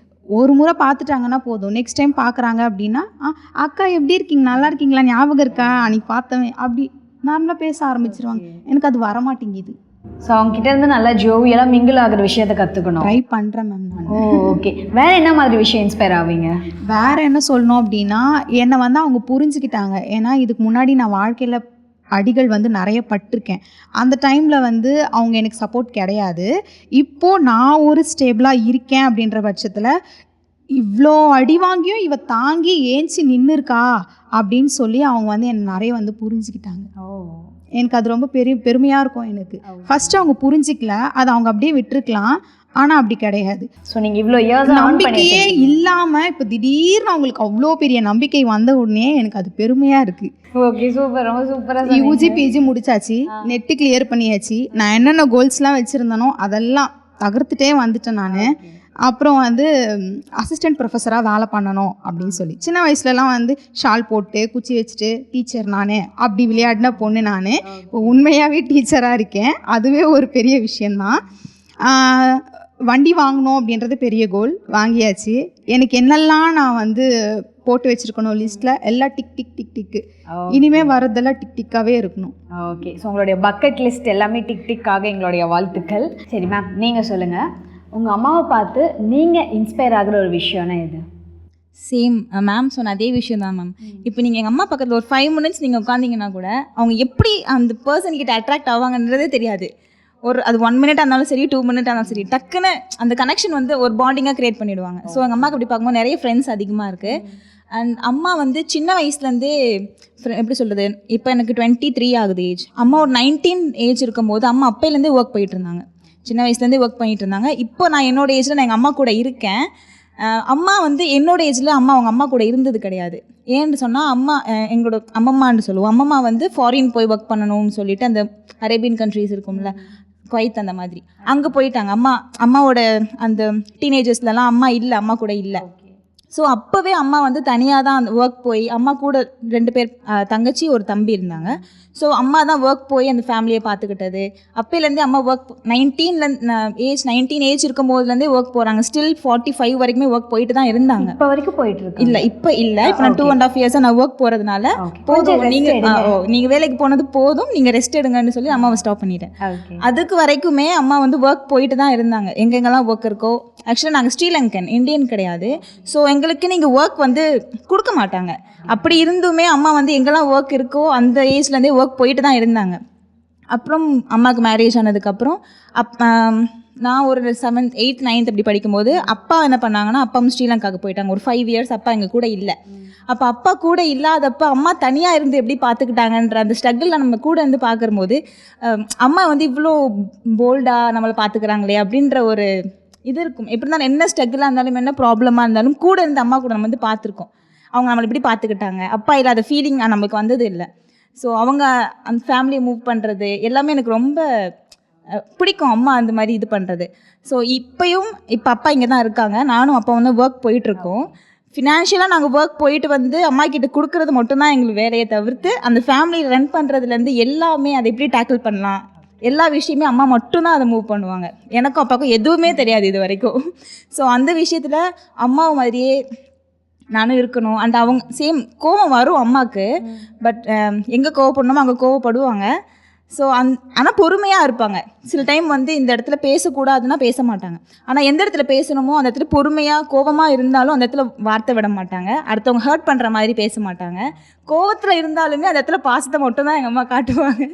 ஒரு முறை பார்த்துட்டாங்கன்னா போதும், நெக்ஸ்ட் டைம் பார்க்குறாங்க அப்படின்னா அக்கா எப்படி இருக்கீங்க, நல்லா இருக்கீங்களா, ஞாபகம் இருக்கா, அன்றைக்கி பார்த்தவன், அப்படி நார்மலாக பேச ஆரம்பிச்சிருவாங்க. எனக்கு அது வரமாட்டேங்குது. ஸோ அவங்ககிட்ட இருந்து நல்லா ஜோவியெல்லாம் மிங்கிள் ஆகிற விஷயத்தை கற்றுக்கணும். ட்ரை பண்ணுறேன் மேம் நான். ஓகே. வேறு என்ன மாதிரி விஷயம் இன்ஸ்பயர் ஆவீங்க? வேறு என்ன சொல்லணும் அப்படின்னா, என்னை வந்து அவங்க புரிஞ்சுக்கிட்டாங்க. ஏன்னா இதுக்கு முன்னாடி நான் வாழ்க்கையில் அடிகள் வந்து நிறைய பட்டிருக்கேன். அந்த டைமில் வந்து அவங்க எனக்கு சப்போர்ட் கிடையாது. இப்போது நான் ஒரு ஸ்டேபிளாக இருக்கேன் அப்படின்ற பட்சத்தில் இவ்வளோ அடி வாங்கியும் இவ தாங்கி ஏஞ்சி நின்று இருக்கா அப்படின்னு சொல்லி அவங்க வந்து என்னை நிறைய வந்து புரிஞ்சுக்கிட்டாங்க. எனக்கு அது ரொம்ப பெருமையாக இருக்கும். எனக்கு ஃபஸ்ட்டு அவங்க புரிஞ்சிக்கல, அதை அவங்க அப்படியே விட்டுருக்கலாம். ஆனால் அப்படி கிடையாது. ஸோ நீங்கள் இவ்வளோ இயர்ஸ் நம்பிக்கையே இல்லாமல் இப்போ திடீர்னு அவங்களுக்கு அவ்வளோ பெரிய நம்பிக்கை வந்த உடனே எனக்கு அது பெருமையாக இருக்குது. Okay, super. ரொம்ப சூப்பராக. யூஜி பிஜி முடிச்சாச்சு, நெட்டு கிளியர் பண்ணியாச்சு. நான் என்னென்ன கோல்ஸ்லாம் வச்சுருந்தனோ அதெல்லாம் தகர்த்துட்டே வந்துட்டேன் நான். அப்புறம் வந்து அசிஸ்டன்ட் ப்ரொஃபஸராக வேலை பண்ணணும் அப்படின்னு சொல்லி சின்ன வயசுலலாம் வந்து ஷால் போட்டு குச்சி வச்சுட்டு டீச்சர் நான் அப்படி விளையாடின பொண்ணு. நான் இப்போ உண்மையாகவே டீச்சராக இருக்கேன். அதுவே ஒரு பெரிய விஷயந்தான். வண்டி வாங்கணும் அப்படின்றது பெரிய கோல், வாங்கியாச்சு. எனக்கு என்னெல்லாம் நான் வந்து போட்டு வச்சுருக்கணும் லிஸ்ட்டில் எல்லாம் டிக் டிக் டிக் டிக்கு. இனிமேல் வரதெல்லாம் டிக் டிக்காகவே இருக்கணும். ஓகே. ஸோ உங்களுடைய பக்கெட் லிஸ்ட் எல்லாமே டிக் டிக்காக எங்களுடைய வாழ்த்துக்கள். சரி மேம், நீங்கள் சொல்லுங்கள், உங்கள் அம்மாவை பார்த்து நீங்கள் இன்ஸ்பயர் ஆகிற ஒரு விஷயம்னா எது? சேம் மேம் சொன்ன அதே விஷயம் தான் மேம். இப்போ நீங்கள் எங்கள் அம்மா பக்கத்தில் ஒரு 5 மினிட்ஸ் நீங்கள் உட்காந்திங்கன்னா கூட அவங்க எப்படி அந்த பர்சன்கிட்ட அட்ராக்ட் ஆவாங்கன்றதே தெரியாது. அது 1 மினிட்டாக இருந்தாலும் சரி, 2 மினிட்டாக இருந்தாலும் சரி, டக்குன்னு அந்த கனெக்ஷன் வந்து ஒரு பாண்டிங்காக க்ரியேட் பண்ணிவிடுவாங்க. ஸோ எங்கள் அம்மாவுக்கு அப்படி பார்க்கும்போது நிறைய ஃப்ரெண்ட்ஸ் அதிகமாக இருக்குது. அண்ட் அம்மா வந்து சின்ன வயசுலேருந்தே எப்படி சொல்கிறது, இப்போ எனக்கு 23 ஆகுது ஏஜ். அம்மா ஒரு 19 ஏஜ் இருக்கும்போது அம்மா அப்பையிலேருந்தே ஒர்க் போயிட்டு இருந்தாங்க. சின்ன வயசுலேருந்தே ஒர்க் பண்ணிகிட்டு இருந்தாங்க. இப்போ நான் என்னோட ஏஜில் நான் எங்கள் அம்மா கூட இருக்கேன். அம்மா வந்து என்னோட ஏஜில் அவங்க அம்மா கூட இருந்தது கிடையாது. ஏன்னு சொன்னால் அம்மா எங்களோட அம்மம்மான்னு சொல்லுவோம். அம்மம்மா வந்து ஃபாரின் போய் ஒர்க் பண்ணணும்னு சொல்லிட்டு அந்த அரேபியன் கண்ட்ரீஸ் இருக்கும்ல, குவைத், அந்த மாதிரி அங்கே போயிட்டாங்க. அம்மாவோட அந்த டீனேஜர்ஸ்லலாம் அம்மா இல்லை, அம்மா கூட இல்லை. ஸோ அப்போவே அம்மா வந்து தனியாக தான் அந்த ஒர்க் போய், அம்மா கூட 2 பேர் தங்கச்சி ஒரு தம்பி இருந்தாங்க. ஸோ அம்மா தான் ஒர்க் போய் அந்த ஃபேமிலியை பார்த்துக்கிட்டது. அப்போலேருந்தே அம்மா ஒர்க் 19 ஏஜ் இருக்கும்போதுலேருந்தே ஒர்க் போகிறாங்க. ஸ்டில் 45 வரைக்குமே ஒர்க் போயிட்டு தான் இருந்தாங்க. இப்போ வரைக்கும் போயிட்டு இருக்கு? இல்லை, இப்போ நான் 2.5 இயர்ஸாக நான் ஒர்க் போகிறதுனால போதும், நீங்கள் வேலைக்கு போனது போதும், நீங்கள் ரெஸ்ட் எடுங்கன்னு சொல்லி அம்மாவை ஸ்டாப் பண்ணிட்டேன். அதுக்கு வரைக்குமே அம்மா வந்து ஒர்க் போயிட்டு தான் இருந்தாங்க. எங்கெங்கெல்லாம் ஒர்க் இருக்கோ. ஆக்சுவலாக நாங்கள் ஸ்ரீலங்கன், இந்தியன் கிடையாது. ஸோ எங்களுக்கு நீங்கள் ஒர்க் வந்து கொடுக்க மாட்டாங்க. அப்படி இருந்துமே அம்மா வந்து எங்கெல்லாம் ஒர்க் இருக்கோ அந்த ஏஜ்லேருந்தே ஒர்க் போயிட்டு தான் இருந்தாங்க. அப்புறம் அம்மாவுக்கு மேரேஜ் ஆனதுக்கப்புறம் நான் ஒரு 7th 8th 9th அப்படி படிக்கும்போது அப்பா என்ன பண்ணாங்கன்னா, அப்பா ஸ்ரீலங்காவுக்கு போயிட்டாங்க. ஒரு 5 years அப்பா எங்கள் கூட இல்லை. அப்போ அப்பா கூட இல்லாதப்போ அம்மா தனியாக இருந்து எப்படி பார்த்துக்கிட்டாங்கன்ற அந்த ஸ்ட்ரகிளில் நம்ம கூட இருந்து பார்க்கும்போது அம்மா வந்து இவ்வளோ போல்டாக நம்மளை பார்த்துக்கிறாங்களே அப்படின்ற ஒரு இது இருக்கும். எப்படி இருந்தாலும் என்ன ஸ்ட்ரகிளாக இருந்தாலும் என்ன ப்ராப்ளமாக இருந்தாலும் கூட இருந்து அம்மா கூட நம்ம வந்து பார்த்துருக்கோம். அவங்க நம்மளை இப்படி பார்த்துக்கிட்டாங்க, அப்பா இல்லாத ஃபீலிங் நம்மளுக்கு வந்தது இல்லை. ஸோ அவங்க அந்த ஃபேமிலியை மூவ் பண்ணுறது எல்லாமே எனக்கு ரொம்ப பிடிக்கும், அம்மா அந்த மாதிரி இது பண்ணுறது. ஸோ இப்போ அப்பா இங்கே தான் இருக்காங்க, நானும் அப்பா வந்து ஒர்க் போயிட்டுருக்கோம். ஃபினான்ஷியலாக நாங்கள் ஒர்க் போயிட்டு வந்து அம்மா கிட்ட கொடுக்குறது மட்டும்தான் எங்களுக்கு வேலையை தவிர்த்து அந்த ஃபேமிலி ரன் பண்ணுறதுலேருந்து எல்லாமே அதை எப்படி டேக்கிள் பண்ணலாம் எல்லா விஷயமே அம்மா மட்டும்தான் அதை மூவ் பண்ணுவாங்க. எனக்கும் அப்பாவுக்கும் எதுவுமே தெரியாது இது வரைக்கும். ஸோ அந்த விஷயத்தில் அம்மாவை மாதிரியே நானும் இருக்கணும். அந்த அவங்க சேம் கோவம் வரும் அம்மாவுக்கு, பட் எங்கே கோவப்படணுமோ அங்கே கோவப்படுவாங்க. ஸோ ஆனால் பொறுமையாக இருப்பாங்க. சில டைம் வந்து இந்த இடத்துல பேசக்கூடாதுன்னா பேச மாட்டாங்க, ஆனால் எந்த இடத்துல பேசணுமோ அந்த இடத்துல பொறுமையாக கோவமாக இருந்தாலும் அந்த இடத்துல வார்த்தை விட மாட்டாங்க, அடுத்தவங்க ஹர்ட் பண்ணுற மாதிரி பேச மாட்டாங்க. கோவத்தில் இருந்தாலுமே அந்த இடத்துல பாசத்தை மட்டும்தான் எங்கள் அம்மா காட்டுவாங்க.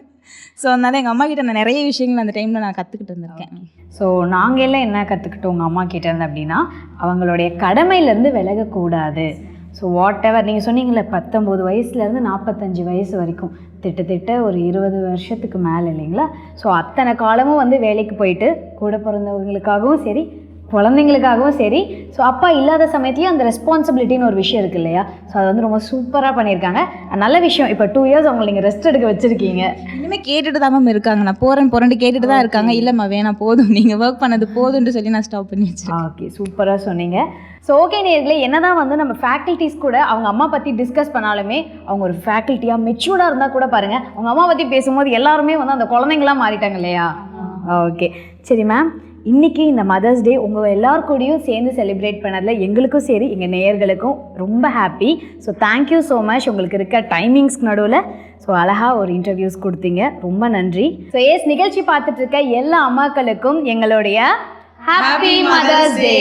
ஸோ அதனால் எங்கள் அம்மா கிட்ட நான் நிறைய விஷயங்கள் அந்த டைமில் நான் கற்றுக்கிட்டு இருந்திருக்கேன். ஸோ நாங்கள் எல்லாம் என்ன கற்றுக்கிட்டோம் உங்கள் அம்மா கிட்ட இருந்து அப்படின்னா, அவங்களுடைய கடமையிலேருந்து விலகக்கூடாது. ஸோ வாட் எவர் நீங்கள் சொன்னீங்களே 19 வயசுலேருந்து 45 வயசு வரைக்கும் திட்டத்திட்ட ஒரு 20 வருஷத்துக்கு மேலே இல்லைங்களா? ஸோ அத்தனை காலமும் வந்து வேலைக்கு போயிட்டு கூட பிறந்தவங்களுக்காகவும் சரி குழந்தைங்களுக்காகவும் சரி, ஸோ அப்பா இல்லாத சமயத்துலேயும் அந்த ரெஸ்பான்சிபிலிட்டின்னு ஒரு விஷயம் இருக்குது இல்லையா? ஸோ அது வந்து ரொம்ப சூப்பராக பண்ணியிருக்காங்க. நல்ல விஷயம். இப்போ 2 years அவங்களை நீங்கள் ரெஸ்ட் எடுக்க வச்சுருக்கீங்க. இனிமேல் கேட்டுட்டு தான் மேம் இருக்காங்க, நான் போகிறேன் கேட்டுட்டு தான் இருக்காங்க. இல்லைம்மா வேணாம் போதும், நீங்கள் ஒர்க் பண்ணது போதும்னு சொல்லி நான் ஸ்டாப் பண்ணி வச்சேன். ஓகே, சூப்பராக சொன்னீங்க. ஸோ ஓகே நேயர்களே, என்ன தான் வந்து நம்ம ஃபேக்கல்ட்டிஸ் கூட அவங்க அம்மா பற்றி டிஸ்கஸ் பண்ணாலுமே அவங்க ஒரு ஃபேக்கல்ட்டியாக மெச்சூர்டாக இருந்தால் கூட பாருங்கள், அவங்க அம்மா பற்றி பேசும்போது எல்லாருமே வந்து அந்த குழந்தைங்களாம் மாறிட்டாங்க இல்லையா? ஓகே சரி மேம், இன்றைக்கி இந்த மதர்ஸ் டே உங்கள் எல்லாருக்கூடையும் சேர்ந்து செலிப்ரேட் பண்ணதில் எங்களுக்கும் சரி எங்கள் நேயர்களுக்கும் ரொம்ப happy. So thank you so much. உங்களுக்கு இருக்க டைமிங்ஸ்க்கு நடுவில் ஸோ அழகாக ஒரு இன்டர்வியூஸ் கொடுத்தீங்க, ரொம்ப நன்றி. ஸோ நிகழ்ச்சி பார்த்துட்டு இருக்க எல்லா அம்மாக்களுக்கும் எங்களுடைய happy mother's day.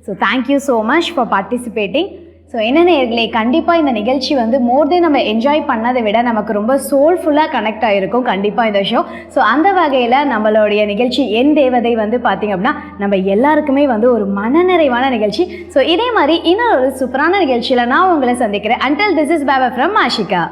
So thank you so much for participating. So என்ன நேயர்களே, கண்டிப்பாக இந்த நிகழ்ச்சி வந்து மோர் தென் நம்ம என்ஜாய் பண்ணதை விட நமக்கு ரொம்ப சோல்ஃபுல்லாக கனெக்ட் ஆகிருக்கும் கண்டிப்பாக இந்த ஷோ. ஸோ அந்த வகையில் நம்மளுடைய நிகழ்ச்சி என் தேவதை வந்து பார்த்திங்க அப்படின்னா நம்ம எல்லாருக்குமே வந்து ஒரு மனநிறைவான நிகழ்ச்சி. ஸோ இதே மாதிரி இன்னொரு சூப்பரான நிகழ்ச்சியில் நான் உங்களை சந்திக்கிறேன். Until this is Baba from Ashika.